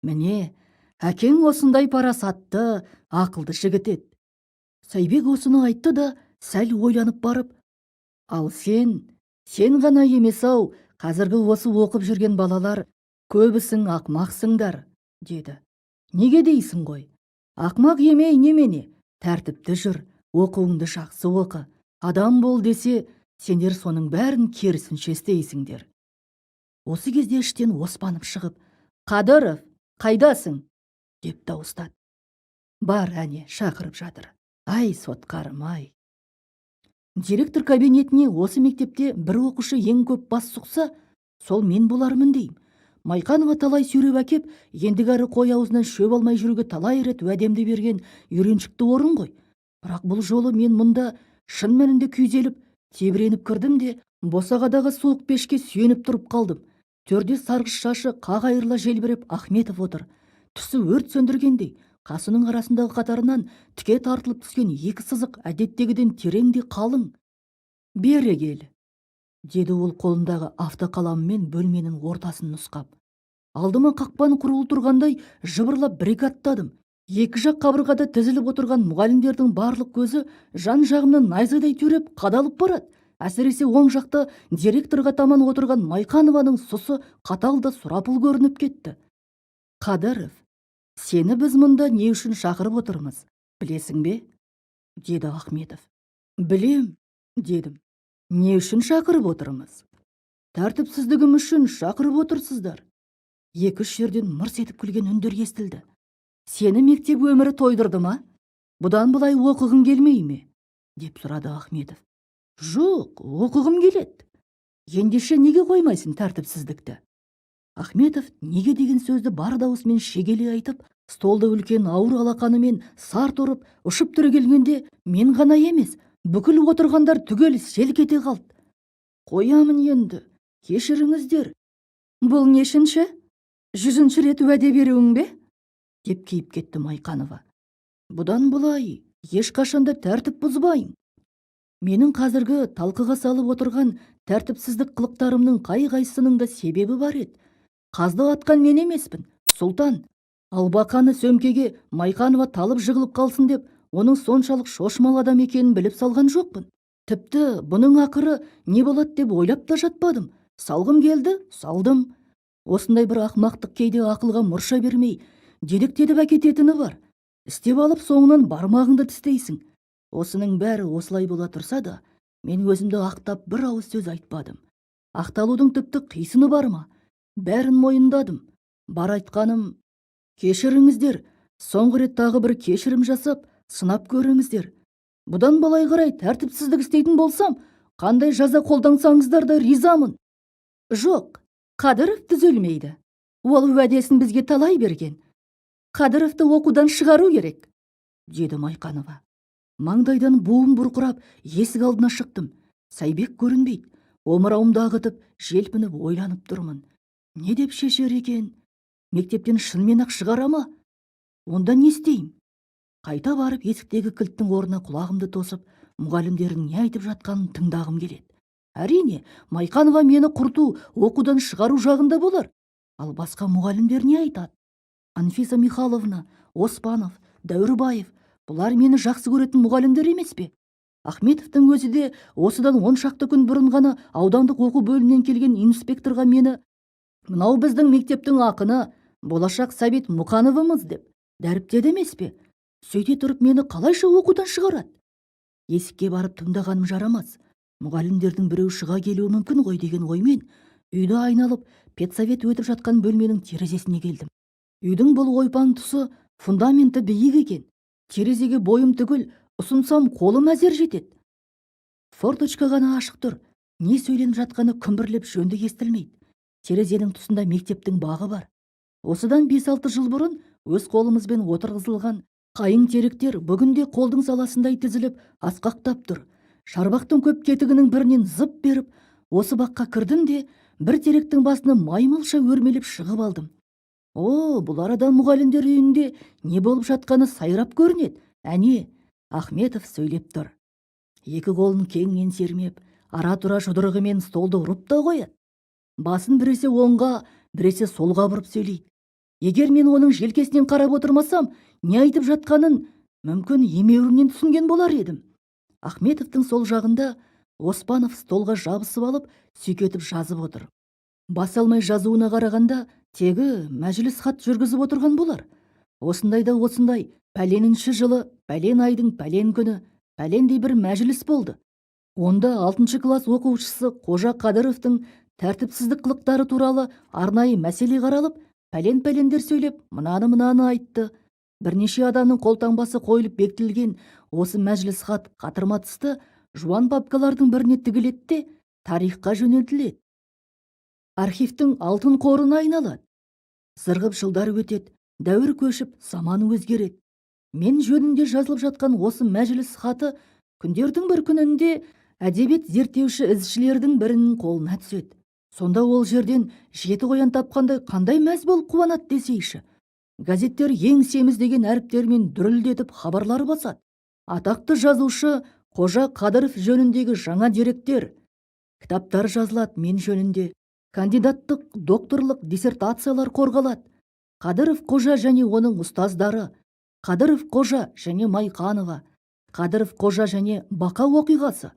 Міне, әкең осындай парасатты, ақылды жігіт еді. Сайбек осыны айтты да, сәл ойланып барып, ал сен ғана емес-ау, қазіргі осы оқып жүрген балалар көбісің ақмақсыңдар, деді. Неге дейсің ғой? Ақмақ емей немене? Тәртіпті жүр, оқуыңды жақсы оқы. Адам бол десе, сендер соның бәрін керісінше істейсіңдер. Осы кезде іштен оспанып шығып, Қадыров, қайдасың? деп дауыстады. Бар, әне, шақырып жатыр. Ай, сотқарым, ай. Директор кабинетіне осы мектепте бір оқушы ең көп бас сұқса, сол мен болармын дейм. Майқанова талай сүйреп әкеп, ендігәрі қой аузынан шөп алмай жүруге талай рет уәдемді берген үйреншікті орын ғой. Бірақ бұл жолы мен мұнда шын мәнінде күйзеліп, тебіреніп кірдім де, босағадағы суық пешке сүйеніп тұрып қалдым. Төрде сарғыш шашы қағайырла желбіреп Ахметов отыр. Түсі өрт сөндіргендей, қасының арасындағы қатарынан тіке тартылып түскен екі сызық әдеттегіден терең де қалың. Бере кел, деді ол қолындағы автоқаламымен бөлменің ортасын нұсқап. Алдыма қақпаны құрулы тұрғандай жыбырлап бір-екі аттадым. Екі жақ қабырғада тізіліп отырған мұғалімдердің барлық көзі жан жағымнан найзадай түйреп қадалып барады. Әсіресе оң жақта директорға таман отырған Майқанованың сұсы қатал да сұрапыл көрініп кетті. Қадыров, сені біз мұнда не үшін шақырып отырмыз, білесің бе? деді Ахметов. Білем, дедім. Не үшін шақырып отырмыз? Тәртіпсіздігім үшін шақырып отырсыздар. Екі-үш жерден мырс етіп күлген үндер естілді. Сені мектеп өмірі тойдырды ма? Бұдан былай оқығың келмей ме? деп сұрады Ахметов. Жоқ, оқығым келеді. Ендеше неге қоймайсың тәртіпсіздікті? Ахметов неге деген сөзді бар даусымен шегелей айтып, столда үлкен ауыр алақанымен сарт ұрып, ұшып түрегелгенде мен ғана емес, бүкіл отырғандар түгел селк ете қалды. Қоямын енді, кешіріңіздер. Бұл нешінші? 100-ші рет уәде беруің бе? деп кейіп кетті Майқанова. Бұдан былай ешқашанда тәртіп бұзбайым. Менің қазіргі талқыға салып отырған тәртіпсіздік қылықтарымның қай-қайсының да себебі бар еді. Қазды атқан мен емеспін, Сұлтан. Албақаны сөмкеге Майқанова талып жығылып қалсын деп, оның соншалық шошмал адам екенін біліп салған жоқпын. Тіпті бұның ақыры не болады деп ойлап та жатпадым. Салғым келді, салдым. Осындай бір ақмақтық кейде ақылға мұрша бермей, дедектетіп әкететіні бар. Істеп алып соңынан бармағыңды тістейсің. Осының бәрі осылай бола тұрса да, мен өзімді ақтап бір ауыз сөз айтпадым. Ақталудың тіпті қисыны бар ма? Бәрін мойындадым. Бар айтқаным, кешіріңіздер, соңғы рет тағы бір кешірім жасап, сынап көріңіздер. Бұдан былай қарай тәртіпсіздік істейтін болсам, қандай жаза қолдансаңыздар да ризамын. Жоқ, Қадыров түзелмейді. Ол уәдесін бізге талай берген. Қадыровты оқудан шығару керек, деді Майқанова. Маңдайдан буым бұрқырап, есік алдына шықтым. Сайбек көрінбейді. Омырауымды ағытып, желпініп ойланып тұрмын. Не деп шешер екен? Мектептен шынымен-ақ шығара ма? Онда не істеймін? Қайта барып есіктегі кілттің орнына құлағымды тосып, мұғалімдердің не айтып жатқанын тыңдағым келеді. Әрине, Майқанова мені құрту, оқудан шығару жағында болар. Ал басқа мұғалімдер не айтады? Анфиса Михайловна, Оспанов, Дәуірбаев, бұлар мені жақсы көретін мұғалімдер емес пе? Ахметовтың өзі де осыдан 10 шақты күн бұрын ғана аудандық оқу бөлімінен келген инспекторға мені «Мынау біздің мектептің ақыны, болашақ Сәбит Мұқановымыз» деп дәріптеді емес пе? Сөйте тұрып мені қалайша оқудан шығарады? Есікке барып тыңдағаным жарамас. Мұғалімдердің біреу шыға келуі мүмкін ғой деген оймен Үйді айналып, педсовет өтіп жатқан бөлменің терезесіне келдім. Үйдің бұл ойпаң тұсы фундаменті биік екен. Терезеге бойым түгіл, ұсынсам қолым әзер жетеді. Форточка ғана ашық тұр. Не сөйленіп жатқаны күмбірлеп жөнді естілмейді. Терезенің тұсында мектептің бағы бар. Осыдан 5-6 жыл бұрын өз қолымызбен отырғызылған қайың теректер бүгінде қолдың саласындай тізіліп асқақтап тұр. Шарбақтың көп кетігінің бірінен зып беріп, осы баққа кірдім де бір теректің басына маймылша өрмелеп шығып алдым. Бұл арада мұғалімдер үйінде не болып жатқаны сайрап көрінеді. Әне, Ахметов сөйлеп тұр. Екі қолын кеңінен сермеп, ара-тұра жұдырығымен столды ұрып та қояды. Басын біресе оңға, біресе солға бұрып сөйлейді. Егер мен оның желкесінен қарап отырмасам, не айтып жатқанын мүмкін емеуріннен түсінген болар едім. Ахметовтың сол жағында Оспанов столға жабысып алып, сүйкетіп жазып отыр. Бас алмай жазуына қарағанда, тегі мәжіліс хат жүргізіп отырған болар. Осындайда осындай, пәленінші жылы, пәлен айдың пәлен күні, пәлендей бір мәжіліс болды. Онда 6 класс оқушысы Қожа Қадыровтың тәртіпсіздік қылықтары туралы арнайы мәселе қаралып, пәлен-пәлендер сөйлеп, мынаны айтты. Бірнеше адамның қолтаңбасы қойылып бекітілген осы мәжіліс хат қатырма тысты жуан папкалардың біріне тігіледі де тарихқа жөнелтіледі. Архивтің алтын қорына айналады. Зырғып жылдар өтеді, дәуір көшіп, заман өзгереді. Мен жөнінде жазылып жатқан осы мәжіліс хаты күндердің бір күнінде әдебиет зерттеуші ізшілердің бірінің қолына түседі. Сонда ол жерден 7 қоян тапқандай қандай мәз болып қуанады десейші. Газеттер ең семіз деген әріптермен дүрілдетіп хабарлар басады. Атақты жазушы Қожа Қадыров жөніндегі жаңа деректер. Кітаптар жазылады мен жөнінде. Кандидаттық, докторлық диссертациялар қорғалады. Қадыров Қожа және оның ұстаздары. Қадыров Қожа және Майқанова. Қадыров Қожа және Бақа оқиғасы.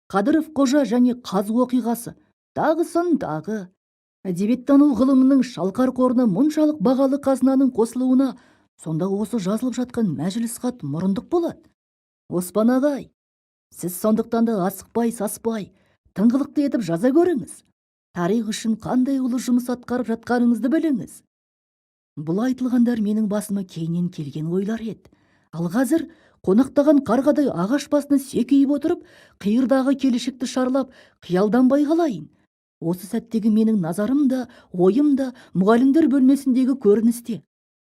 Қадыров Қожа және Қаз оқиғасы. Тағысын тағы. Әдебиеттану ғылымының шалқар қорына мұншалық бағалы қазынаның қосылуына сонда осы жазылып жатқан мәжіліс хат мұрындық болады. Оспан ағай, сіз сондықтан да асықпай, саспай, тыңғылықты етіп жаза көріңіз. Тарих үшін қандай ұлы жұмыс атқарып жатқаныңызды біліңіз. Бұл айтылғандар менің басыма кейіннен келген ойлар еді. Ал қазір қонақтаған қарғадай ағаш басына секейіп отырып, қиырдағы келешекті шарлап, қиялданбай қалайын. Осы сәттегі менің назарым да, ойым да мұғалімдер бөлмесіндегі көріністе.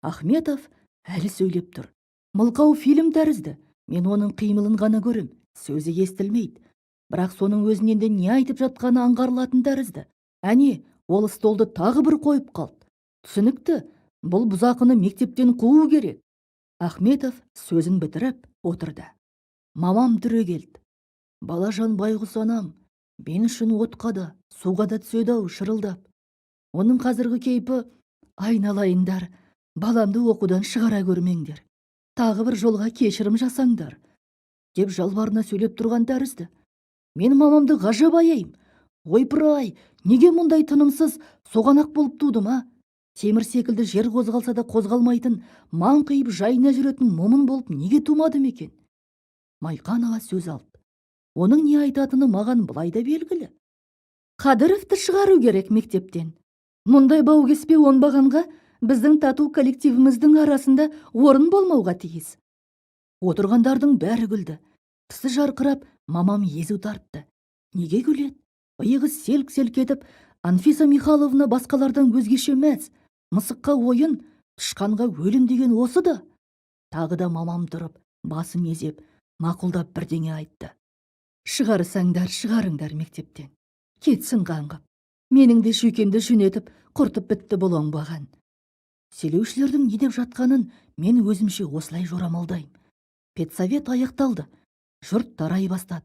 Ахметов әлі сөйлеп тұр. Мылқау фильм тәрізді. Мен оның қимылын ғана көрем, сөзі естілмейді. Бірақ соның өзінен де не айтып жатқаны аңғарылатын тәрізді. Әне, ол столды тағы бір қойып қалды. Түсінікті, бұл бұзақыны мектептен қуу керек. Ахметов сөзін бітіріп отырды. Мамам түрегелді. Балажан байғұс анам, мен үшін отқа да, суға да түседі-ау шырылдап. Оның қазіргі кейпі, айналайындар, баламды оқудан шығара көрмеңдер. Тағы бір жолға кешірім жасаңдар, деп жалбарына сөйлеп тұрған тәрізді. Мен мамамды ғажап аяйым. Ойпыр-ай, неге мұндай тынымсыз соғанақ болып тудым, а? Темір секілді жер қозғалса да қозғалмайтын, маңқиып жайына жүретін момын болып неге тумадым екен? Майқанова сөз алды. Оның не айтатыны маған былай да белгілі. Қадыровты шығару керек мектептен. Мұндай баугеспе оңбағанға біздің тату коллективіміздің арасында орын болмауға тиіс. Отырғандардың бәрі күлді. Тісі жарқырап, мамам езу тартты. Неге күледі? Иығы селк-селк етіп, Анфиса Михайловна басқалардан өзгеше мәз. Мысыққа ойын, тышқанға өлім деген осы да. Тағы да мамам тұрып, басын езеп, мақұлдап бірдеңе айтты. Шығарсаңдар, шығарыңдар мектептен. Кетсін қаңғып. Менің де жүйкемді жүнетіп, құртып бітті бұл оңбаған. Сөйлеушілердің не деп жатқанын мен өзімше осылай жорамалдаймын. Педсовет аяқталды. Жұрт тарай бастады.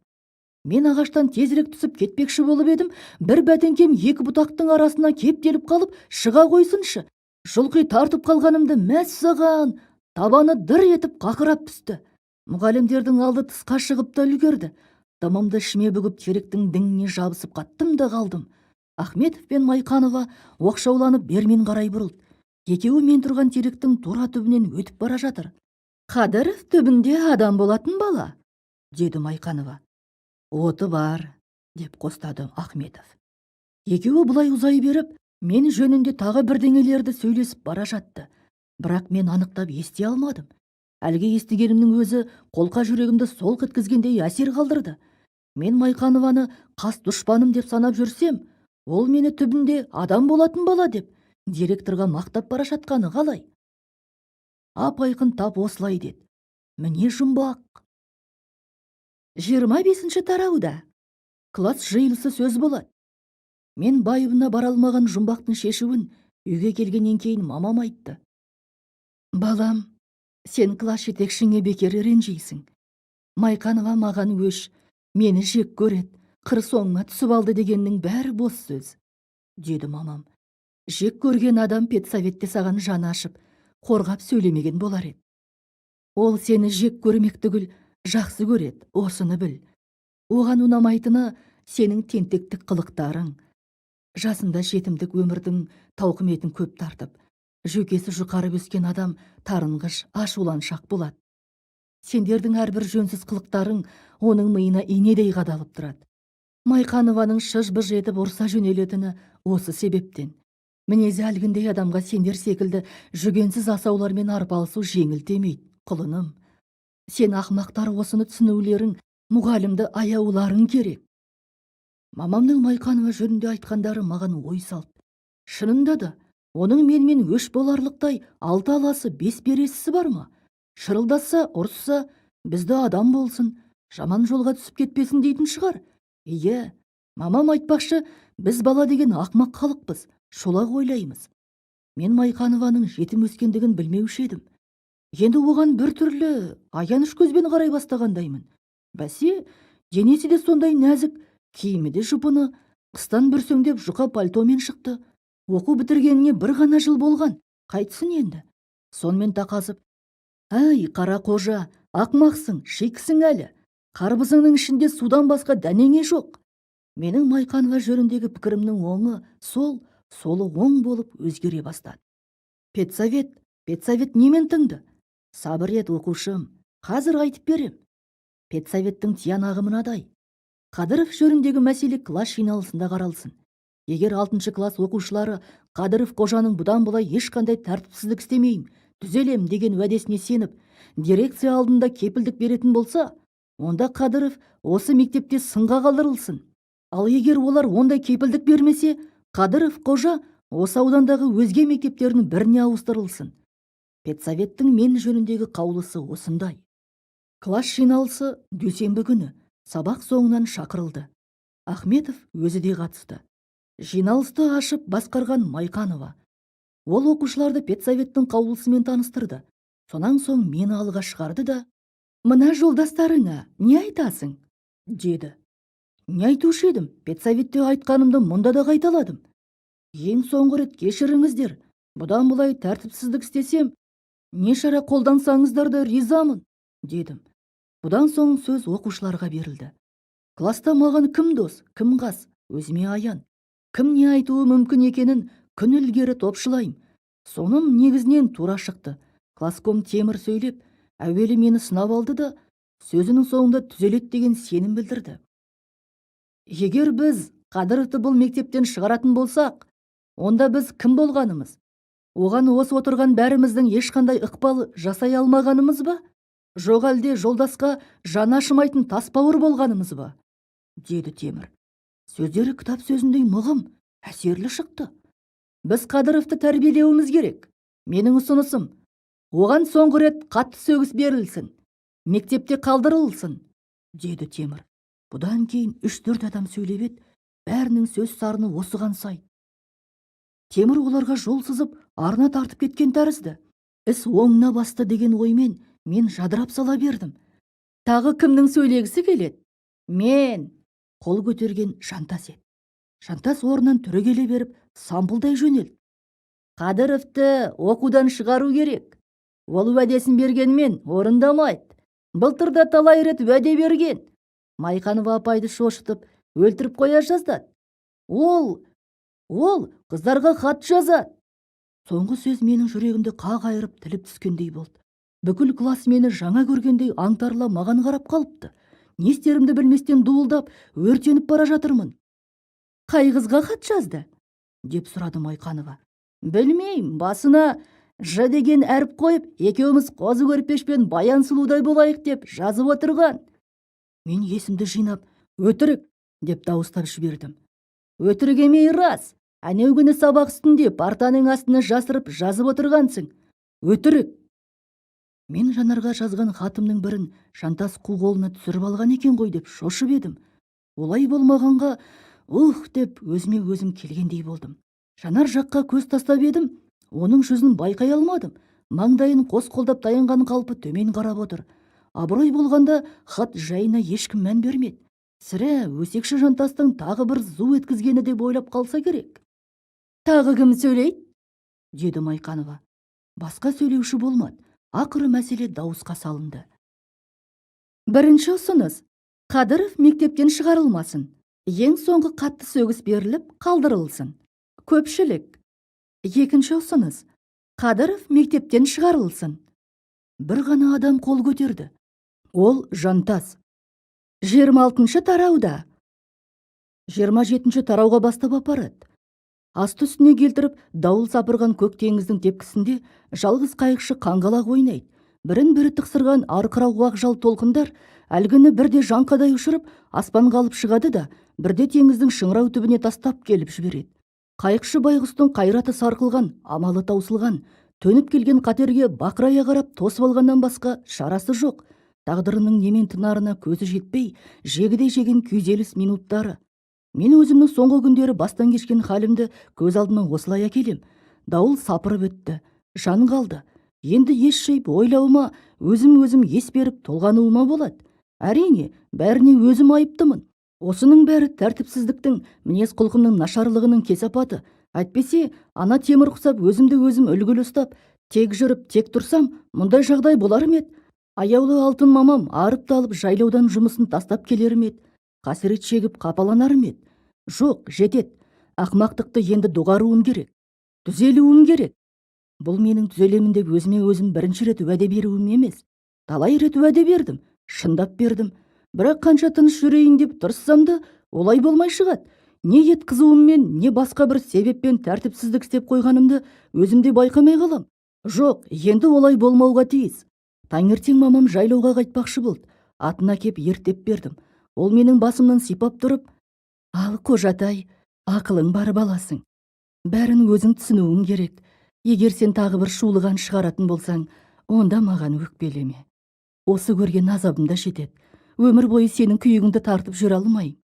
Мен ағаштан тезірек түсіп кетпекші болып едім, бір бәтеңкем екі бұтақтың арасына кептеліп қалып, шыға қойсыншы. Жұлқи тартып қалғанымды мәссаған, табаны дыр етіп қақырап түсті. Мұғалімдердің алды тысқа шығып та үлгерді. Дымымды ішіме бүгіп теректің діңіне жабысып қаттым да қалдым. Ахметов пен Майқанова оқшауланып бермен қарай бұрылды. Екеуі мен тұрған теректің тура түбінен өтіп бара жатыр. Қадыров түбінде адам болатын бала, деді Майқанова. Оты бар, деп қостады Ахметов. Екеуі бұлай ұзай беріп, мен жөнінде тағы бірдеңелерді сөйлесіп бара жатты. Бірақ мен анықтап ести алмадым. Әлгі естігенімнің өзі қолқа жүрегімді солқ еткізгендей әсер қалдырды. Мен Майқанованы қас дұшпаным деп санап жүрсем, ол мені түбінде адам болатын бала деп директорға мақтап бара жатқаны қалай? Ап-айқын тап осылай деді. Міне жұмбақ. 25-ші тарауда. Класс жиылысы сөз болады. Мен байыбына бара алмаған жұмбақтың шешуін үйге келгеннен кейін мамам айтты. Балам, сен класс жетекшіңе бекер ренжейсің. Майқанова маған өш, мені жек көреді, қыр соңыма түсіп алды дегеннің бәрі бос сөз, деді мамам. Жек көрген адам педсоветте саған жаны ашып, қорғап сөйлемеген болар еді. Ол сені жек көрмек түгіл, жақсы көреді, осыны біл. Оған ұнамайтыны сенің тентектік қылықтарың. Жасында жетімдік өмірдің тауқыметін көп тартып, жүйкесі жұқарып өскен адам тарынғыш, ашуланшақ болады. Сендердің әрбір жөнсіз қылықтарың оның миына инедей қадалып тұрады. Майқанованың шыж-быж етіп ұрса жөнелетіні осы себептен. Мінезі әлгіндей адамға сендер секілді жүгенсіз асаулармен арпалысу жеңіл демейді, құлыным. Сен ақмақтар осыны түсінулерің, мұғалімді аяуларың керек. Мамамның Майқанова жөнінде айтқандары маған ой салды. Шынында да, оның менімен өш боларлықтай 6 аласы 5 бересісі бар ма? Шырылдаса, ұрсса, бізді адам болсын, жаман жолға түсіп кетпесін дейтін шығар. Ие, мамам айтпақшы, біз бала деген ақмақ халықпыз, шолақ ойлаймыз. Мен Майқанованың жетім өскендігін білмеуші едім. Енді оған бір түрлі аяныш көзбен қарай бастағандаймын. Бәсе, денесі де сондай нәзік, киімі де жұпыны, қыстан бүрсеңдеп жұқа пальтомен шықты. Оқу бітіргеніне бір ғана жыл болған, қайтсын енді. Сонымен тақасып, әй, қара қожа, ақмақсың, шикісің әлі. Қарбызыңның ішінде судан басқа дәнеңе жоқ. Менің Майқанова жөніндегі пікірімнің оңы солы оң болып өзгере бастады. Педсовет немен тыңды? Сабыр ет, оқушым, қазір айтып берем. Педсоветтің тиянағы мынадай. Қадыров жөніндегі мәселе класс жиналысында қаралсын. Егер 6 класс оқушылары Қадыров қожаның бұдан былай ешқандай тәртіпсіздік істемеймін, түзелем деген уәдесіне сеніп, дирекция алдында кепілдік беретін болса, онда Қадыров осы мектепте сынға қалдырылсын. Ал егер олар ондай кепілдік бермесе, Қадыров қожа осы аудандағы өзге мектептердің біріне ауыстырылсын. Педсоветтің мен жөніндегі қаулысы осындай. Класс жиналысы дүйсенбі күні сабақ соңынан шақырылды. Ахметов өзі де қатысты. Жиналысты ашып басқарған Майқанова. Ол оқушыларды педсоветтің қаулысымен таныстырды. Сонан соң мені алға шығарды да, «Мына жолдастарыңа не айтасың?» деді. Не айтушы едім, педсоветте айтқанымды мұнда да қайталадым. Ең соңғы рет кешіріңіздер, бұдан былай тәртіпсіздік істесем, не шара қолдансаңыздар да ризамын, дедім. Бұдан соң сөз оқушыларға берілді. Класста маған кім дос, кім қас, өзіме аян. Кім не айтуы мүмкін екенін күн ілгері топшылайым. Соным негізінен тура шықты. Класском Темір сөйлеп, әуелі мені сынап алды да, сөзінің соңында түзелет деген сенім білдірді. Егер біз Қадыровты бұл мектептен шығаратын болсақ, онда біз кім болғанымыз? Оған осы отырған бәріміздің ешқандай ықпал жасай алмағанымыз ба? Жоқ әлде жолдасқа жаны ашымайтын тасбауыр болғанымыз ба? Деді Темір. Сөздері кітап сөзіндей мығым, әсерлі шықты. Біз Қадыровты тәрбиелеуіміз керек. Менің ұсынысым, оған соңғы рет қатты сөгіс берілсін, мектепте қалдырылсын, деді Темір. Бұдан кейін 3-4 адам сөйлеп еді, бәрінің сөз сарыны осыған сай. Темір оларға жол сызып, арна тартып кеткен тәрізді. Іс оңына басты деген оймен мен жадырап сала бердім. Тағы кімнің сөйлегісі келеді? Мен! Қол көтерген Жантас еді. Жантас орнынан түрегеле беріп, самбылдай жөнелді. Қадыровты оқудан шығару керек. Ол уәдесін бергенмен орындамайды. Былтырда талай рет уәде берген. Майқанова апайды шошытып, өлтіріп қоя жаздады. Ол қыздарға хат жазады. Соңғы сөз менің жүрегімді қақ айырып тіліп түскендей болды. Бүкіл класс мені жаңа көргендей аңтарыла маған қарап қалыпты. Не істерімді білместен дуылдап, өртеніп бара жатырмын. Қай қызға хат жазды? Деп сұрады Майқанова. Білмеймін, басына Ж деген әріп қойып, екеуміз қозы көрпеш пен баян сұлудай болайық деп жазып отырған. Мен есімді жинап, өтірік деп дауыстап жібердім. Өтірік емей рас. Әнеу күні сабақ үстінде партаның астына жасырып жазып отырғансың. Өтірік. Мен Жанарға жазған хатымның бірін Жантас қу қолына түсіріп алған екен ғой деп шошып едім. Олай болмағанға, деп өзіме өзім келгендей болдым. Жанар жаққа көз тастап едім, оның жүзін байқай алмадым. Маңдайын қос қолдап таянған қалпы төмен қарап отыр. Абырой болғанда хат жайына ешкім мән бермеді. Сірә өсекші Жантастың тағы бір зу еткізгені деп ойлап қалса керек. Тағы кім сөйлейді? Деді Майқанова. Басқа сөйлеуші болмады. Ақыры мәселе дауысқа салынды. Бірінші ұсыныс. Қадыров мектептен шығарылмасын. Ең соңғы қатты сөгіс беріліп, қалдырылсын. Көпшілік. Екінші ұсыныс. Қадыров мектептен шығарылсын. Бір ғана адам қол көтерді. Ол Жантас. 26-шы тарауда. 27-ші тарауға бастап апарады. Асты үстіне келтіріп, дауыл сапырған көк теңіздің тепкісінде жалғыз қайықшы қаңғалақ ойнайды. Бірін-бірі тықсырған арқырау жал толқындар әлгіні бірде жаңқадай ұшырып, аспанға алып шығады да, бірде теңіздің шыңырау түбіне тастап келіп жібереді. Қайықшы байғұстың қайраты сарқылған, амалы таусылған, төніп келген қатерге бақырая қарап тосып алғаннан басқа шарасы жоқ. Тағдырының немен тынарына көзі жетпей, жегідей жеген күйзеліс минуттары. Мен өзімнің соңғы күндері бастан кешкен халімді көз алдыма осылай әкелем. Дауыл сапырып өтті, жан қалды. Енді ес жиып ойлауыма, өзім ес беріп толғануыма болады. Әрине, бәріне өзім айыптымын. Осының бәрі тәртіпсіздіктің, мінез құлқымның нашарлығының кесапаты. Әйтпесе, ана темір құсап өзімді өзім үлгілі ұстап, тек жүріп, тек тұрсам, мұндай жағдай болар ме еді? Аяулы алтын мамам арып-талып жайлаудан жұмысын тастап келер ме еді? Қасірет шегіп қапаланар ме еді? Жоқ, жетет. Ақмақтықты енді доғаруым керек. Түзелуім керек. Бұл менің түзелемін деп өзіме өзім бірінші рет уәде беруім емес. Талай рет уәде бердім, шындап бердім. Бірақ қанша тыныш жүрейін деп тырыссам да, олай болмай шығады. Не ет қызуыммен, не басқа бір себеппен тәртіпсіздік істеп қойғанымды өзімде байқамай қалам. Жоқ, енді олай болмауға тиіс. Таңертең мамам жайлауға қайтпақшы болды. Атына кеп ертеп бердім. Ол менің басымнан сипап тұрып, ал қожатай, ақылың бар баласың. Бәрін өзің түсінуің керек. Егер сен тағы бір шулыған шығаратын болсаң, онда маған өкпелеме. Осы көрген азабымда жетеді. Өмір бойы сенің күйігіңді тартып жүре алмайым.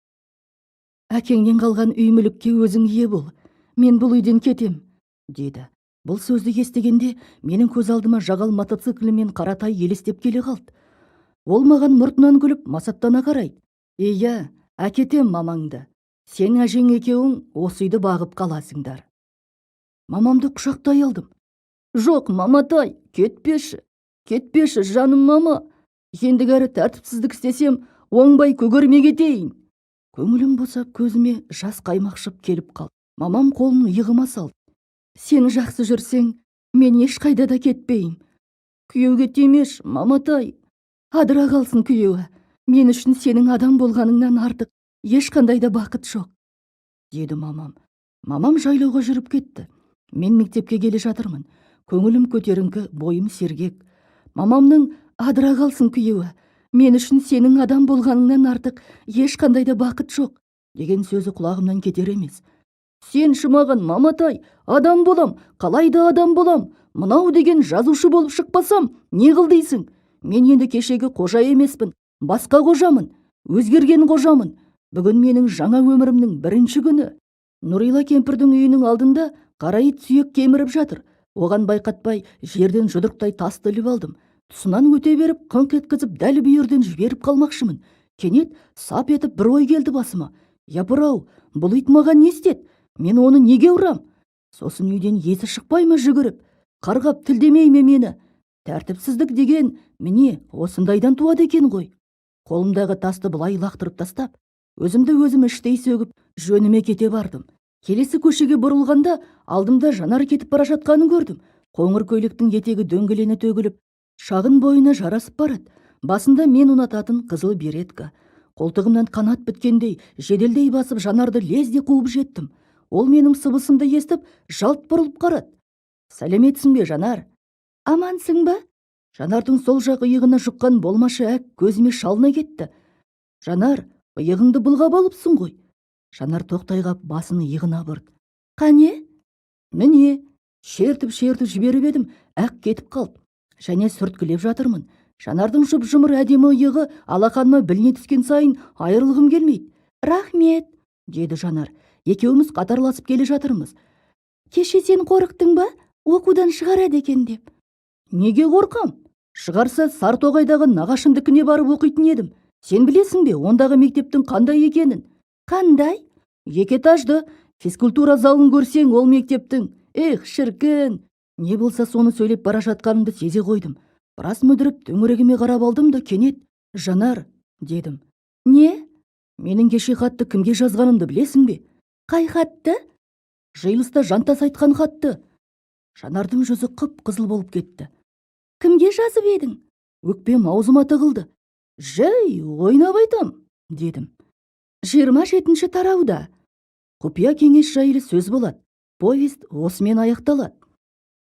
Әкеңнен қалған үй мүлікке өзің ие бол. Мен бұл үйден кетем, деді. Бұл сөзді естігенде менің көз алдыма жағал мотоциклімен Қаратай елестеп келе қалды. Ол маған мұртынан күліп масаттана қарайды. Иә, әкетем мамаңды. Сен әжең екеуің осы үйді бағып қаласыңдар. Мамамды құшақтай алдым. Жоқ, маматай, кетпеші жаным мама. Ендігәрі тәртіпсіздік істесем, оңбай көгерме кетейін. Көңілім босап көзіме жас қаймақшып келіп қалды. Мамам қолын иығыма салды. Сен жақсы жүрсең, мен ешқайда да кетпейім. Күйеуге тимеш, маматай. Адыра қалсын күйеуі. Мен үшін сенің адам болғаныңнан артық ешқандай да бақыт жоқ, деді мамам. Мамам жайлауға жүріп кетті. Мен мектепке келе жатырмын. Көңілім көтеріңкі, бойым сергек. Мамамның адыра қалсын күйеуі. Мен үшін сенің адам болғаныңнан артық ешқандай да бақыт жоқ, деген сөзі құлағымнан кетер емес. Сен шымаған маматай, адам болам, қалайда адам болам. Мынау деген жазушы болып шықпасам, не қыл дейсің? Мен енді кешегі қожа емеспін, басқа қожамын, өзгерген қожамын. Бүгін менің жаңа өмірімнің бірінші күні. Нұрила кемпірдің үйінің алдында қара ит сүйек кеміріп жатыр. Оған байқатпай жерден жұдырықтай тас тіліп алдым. Тұсынан өте беріп, қыңқ еткізіп, дәл бүйірден жіберіп қалмақшымын. Кенет сап етіп бір ой келді басыма. Япыр-ау, бұл ит маған не істеді? Мен оны неге ұрам? Сосын үйден есі шықпай ма жүгіріп? Қарғап тілдемей ме мені? Тәртіпсіздік деген міне осындайдан туады екен ғой. Қолымдағы тасты былай лақтырып тастап, өзімді өзім іштей сөгіп, жөніме кете бардым. Келесі көшеге бұрылғанда алдымда Жанар кетіп бара жатқанын көрдім. Қоңыр көйлектің етегі дөңгелене төгіліп, шағын бойына жарасып барады. Басында мен ұнататын қызыл беретка. Қолтығымнан қанат біткендей, жеделдей басып Жанарды лезде қуып жеттім. Ол менің сыбысымды естіп, жалт бұрылып қарады. Сәлеметсің бе, Жанар? Амансың ба? Жанардың сол жақ иығына жұққан болмашы әк көзіме шалына кетті. Жанар, иығыңды былғап алыпсың ғой. Жанар тоқтай қап басын иығына бұрды. Қане? Міне, шертіп жіберіп едім, әк кетіп қалды. Және сүрткілеп жатырмын. Жанардың жұп-жұмыр әдемі иығы алақаныма біліне түскен сайын айырылғым келмейді. Рахмет, деді Жанар. Екеуміз қатарласып келе жатырмыз. Кеше сен қорықтың ба? Оқудан шығарады екен деп. Неге қорқам? Шығарса Сартоғайдағы нағашымдікіне барып оқитын едім. Сен білесің бе, ондағы мектептің қандай екенін? Қандай? Екі этажды. Физкультура залын көрсең, ол мектептің. Эх, шіркін! Не болса соны сөйлеп бара жатқанымды сезе қойдым. Біраз мүдіріп төңірегіме қарап алдым да кенет, Жанар, дедім. Не? Менің кеше хатты кімге жазғанымды білесің бе? Қай хатты? Жиылыста жантас айтқан хатты. Жанардың жүзі қып-қызыл болып кетті. Кімге жазып едің? Өкпем аузыма тығылды. Жай, ойнап айтам, дедім. 27-ші тарауда. Құпия кеңес жайлы сөз болады. Повест осымен аяқталады.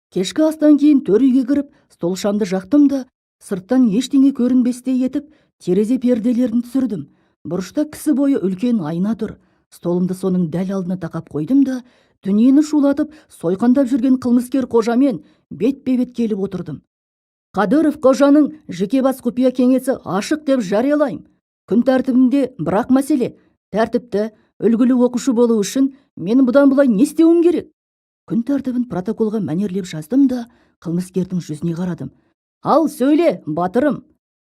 Кешкі астан кейін төр үйге кіріп, стол шамды жақтым да, сырттан ештеңе көрінбестей етіп, терезе перделерін түсірдім. Бұрышта кісі бойы үлкен айна тұр. Столымды соның дәл алдына тақап қойдым да, дүниені шулатып, сойқандап жүрген қылмыскер қожамен бетпе-бет келіп отырдым. Қадыров қожаның жеке бас құпия кеңесі ашық деп жариялайым. Күн тәртібінде бірақ мәселе. Тәртіпті, үлгілі оқушы болу үшін мен бұдан былай не істеуім керек? Күн тәртібін протоколға мәнерлеп жаздым да, қылмыскердің жүзіне қарадым. Ал сөйле, батырым.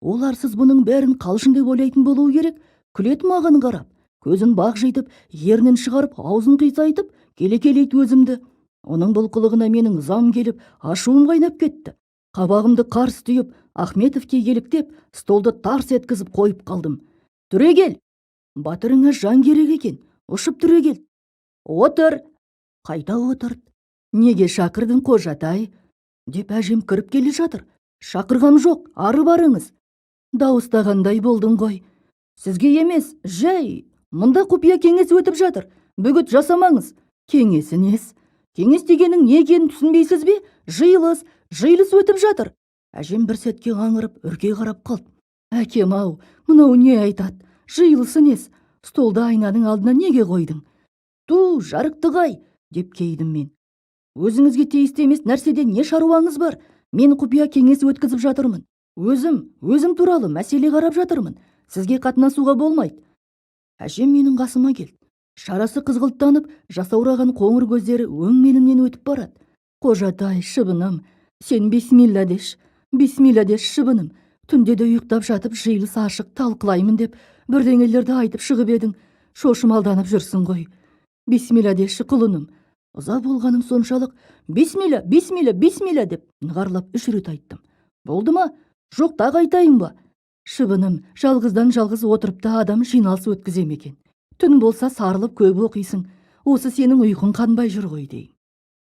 Ол арсыз бұның бәрін қалжың деп ойлайтын болуы керек. Күледі маған қарап, көзін бақ житып, ернін шығарып, аузын қисайтып, келекелейді өзімді. Оның бұл қылығына менің ызам келіп, ашуым қайнап кетті. Қабағымды қарс түйіп, Ахметовке еліктеп, столды тарс еткізіп қойып қалдым. Түрегел! Батырыңа жан керек екен, ұшып түрегел. Отыр! Қайда отырды? Неге шақырдың, қожатай? Деп әжем кіріп келе жатыр. Шақырғам жоқ, ары барыңыз. Дауыстағандай болдың ғой. Сізге емес, жай. Мұнда құпия кеңес өтіп жатыр. Бөгет жасамаңыз. Кеңесі нес? Кеңес дегенің не екенін түсінбейсіз бе? Жиылыс өтіп жатыр. Әжем бір сәтке аңырып, үрке қарап қалды. Әкем-ау, мынау не айтады? Жиылысы нес? Столды айнаның алдына неге қойдың? Ту, жарықтығай, деп кейдім мен. Өзіңізге тиісті емес нәрседен не шаруаңыз бар? Мен құпия кеңес өткізіп жатырмын. Өзім туралы мәселе қарап жатырмын. Сізге қатынасуға болмайды. Әжем менің қасыма келді. Шарасы қызғылттанып, жасаураған қоңыр көздері өңменімнен өтіп барады. Қожатай, шыбыным, сен бисмилла деш, шыбыным. Түнде де ұйықтап жатып, жиылыс ашық талқылаймын деп, бірдеңелерді айтып шығып едің. Шошымалданып жүрсің ғой. Бисмилла деші, құлыным. Ыза болғаным соншалық, бисмилла деп нығарлап 3 рет айттым. Болды ма? Жоқ, тағы айтайын ба? Шыбыным, жалғыздан жалғыз отырыпта адам жиналыс өткізем екен. Түн болса сарылып көп оқисың. Осы сенің ұйқың қанбай жүр ғой дейін.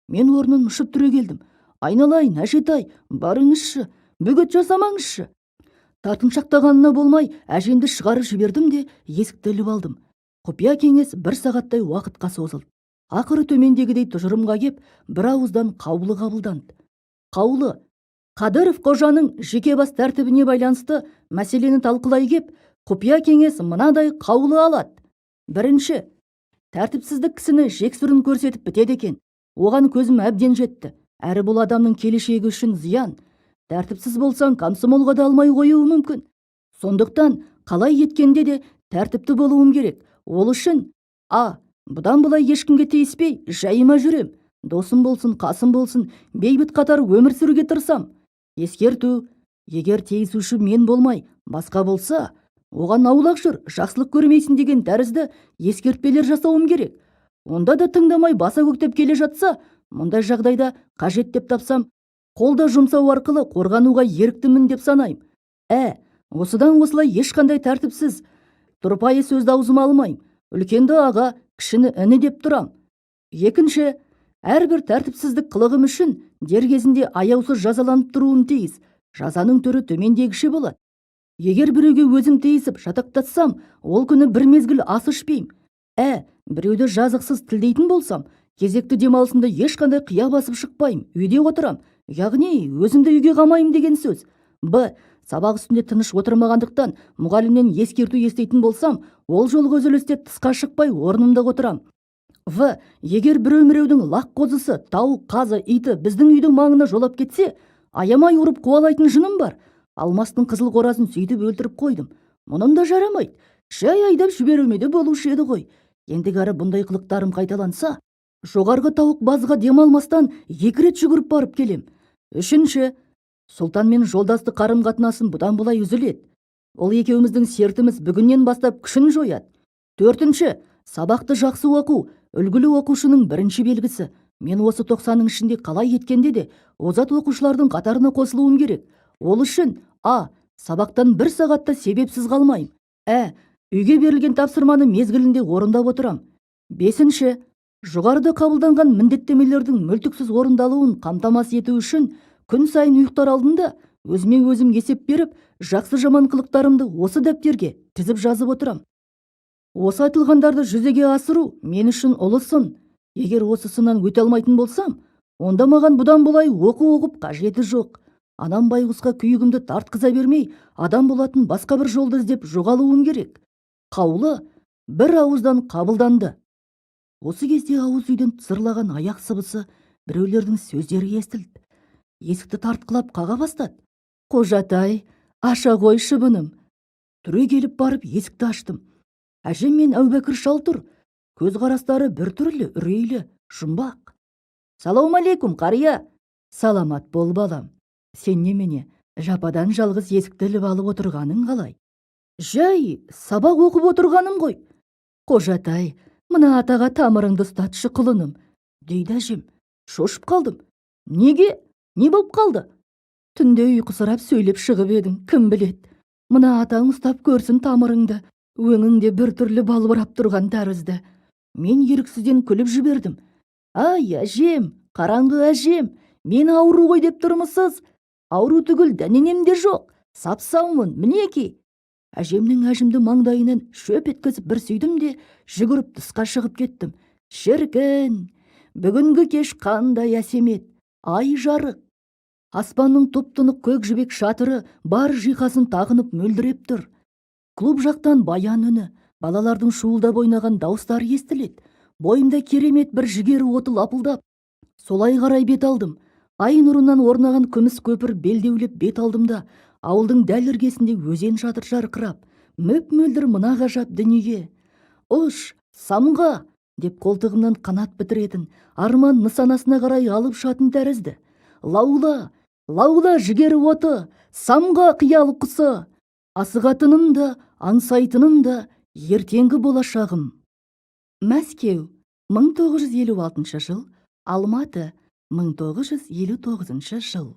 Мен орнын ұшып түрегелдім. Айналайын, әжетай, барыңызшы, бөгет жасамаңызшы. Тартыншақтағанына болмай, әжемді шығарып жібердім де есікті іліп алдым. Құпия кеңес 1 сағаттай уақытқа созылды. Ақыры төмендегідей тұжырымға кеп, бір ауыздан қаулы қабылданды. Қаулы: Қадыров қожаның жеке бас тәртібіне байланысты мәселені талқылай кеп, құпия кеңес мынадай қаулы алады. Бірінші, тәртіпсіздік кісіні жексұрын көрсетіп бітеді екен. Оған көзім әбден жетті. Әрі бұл адамның келешегі үшін зиян. Тәртіпсіз болсаң, комсомолға да алмай қоюы мүмкін. Сондықтан қалай еткенде де тәртіпті болуым керек. Ол үшін бұдан былай ешкімге тиіспей, жайыма жүрем. Досым болсын, қасым болсын, бейбіт қатар өмір сүруге тырысам. Ескерту: егер тиісуші мен болмай, басқа болса, оған аулақ жүр, жақсылық көрмейсін деген тәрізді ескертпелер жасауым керек. Онда да тыңдамай баса көктеп келе жатса, мұндай жағдайда қажет деп тапсам, қолда жұмсау арқылы қорғануға еріктімін деп санайым. Осыдан осылай ешқандай тәртіпсіз тұрпайы сөзді аузыма алмайым. Үлкенді аға, кішіні іні деп тұрам. Екінші, әрбір тәртіпсіздік қылығым үшін дер кезінде аяусыз жазаланып тұруым тиіс. Жазаның түрі төмендегіше болады. Егер біреуге өзім тиісіп жатақтатсам, ол күні бір мезгіл ас ішпейм. Біреуді жазықсыз тілдейтін болсам, кезекті демалысымда ешқандай қия басып шықпайым, үйде отырам. Яғни өзімді үйге қамайым деген сөз. Сабақ үстінде тыныш отырмағандықтан мұғалімнен ескерту естейтін болсам, ол жолғы үзілісте тысқа шықпай орнымда отырам. Егер біреу-міреудің лақ қозысы, тауық, қазы, иті біздің үйдің маңына жолап кетсе, аямай ұрып қуалайтын жыным бар. Алмастың қызыл қорасын сөйтіп өлтіріп қойдым. Мұным да жарамайды. Жай айдап жіберуме де болушы еді ғой. Ендігәрі бұндай қылықтарым қайталанса, жоғарғы тауық базға демалмастан 2 рет жүгіріп барып келем. 3. Сұлтанмен жолдасты қарым-қатынасым бұдан былай үзіледі. Ол екеуміздің сертіміз бүгіннен бастап күшін жояды. 4. Сабақты жақсы оқу, үлгілі оқушының бірінші белгісі. Мен осы 90-ның ішінде қалай еткенде де озат оқушылардың қатарына қосылуым керек. Ол үшін сабақтан 1 сағатта себепсіз қалмайым. Үйге берілген тапсырманы мезгілінде орындап отырам. 5. Жоғарыда қабылданған міндеттемелердің мүлтіксіз орындалуын қамтамасыз ету үшін күн сайын ұйықтар алдында өзіме өзім есеп беріп, жақсы жаман қылықтарымды осы дәптерге тізіп жазып отырам. Осы айтылғандарды жүзеге асыру мен үшін ұлы сын. Егер осы сыннан өте алмайтын болсам, онда маған бұдан былай оқу оқып қажеті жоқ. Анам байғұсқа күйігімді тартқыза бермей, адам болатын басқа бір жолды іздеп жоғалуым керек. Қаулы бір ауыздан қабылданды. Осы кезде ауыз үйден тызырлаған аяқ сыбысы, біреулердің сөздері естілді. Есікті тартқылап қаға бастады. Қожатай, аша ғой шыбыным. Түре келіп барып есікті аштым. Әжем мен Әубәкір шал тұр. Көз қарастары бір түрлі, үрейлі, жұмбақ. Салаумалейкум, қария. Саламат бол, балам. Сен немене, жападан жалғыз есікті іліп алып отырғаның қалай? Жай, сабақ оқып отырғаным ғой. Қожатай, мына атаға тамырыңды ұстатшы құлыным, дейді әжем. Шошып қалдым. Неге? Не болып қалды? Түнде ұйқысырап сөйлеп шығып едің, кім білет. Мына атаң ұстап көрсін тамырыңды, өңіңде бір түрлі балбырап тұрған тәрізді. Мен еріксізден күліп жібердім. Ай, әжем, қараңғы әжем, мен ауру ғой деп тұрмысыз? Ауру түгіл, дәненемде жоқ, сап-саумын, мінеки. Әжемнің әжімді маңдайынан шөп еткізіп бір сүйдім де, жүгіріп тысқа шығып кеттім. Шіркін, бүгінгі кеш қандай әсемет, ай жарық. Аспанның тұп-тұнық көк жібек шатыры бар жиһасын тағынып мөлдіреп тұр. Клуб жақтан баян үні, балалардың шуылдап ойнаған дауыстары естіледі. Бойымда керемет бір жігер оты лапылдап. Солай қарай бет алдым. Ай нұрынан орнаған күміс көпір белдеулеп бет алдымда, ауылдың дәл іргесінде өзен жатыр жарқырап, мөп-мөлдір мына ғажап дүниеге. Ұш, самға, деп қолтығымнан қанат бітіретін, арман нысанасына қарай алып шатын тәрізді. Лаула, лаула жігер оты, самға қиялы құсы. Асығатыным да, аңсайтыным да ертеңгі болашағым. Мәскеу, 1956 жыл, Алматы, 1959 жыл.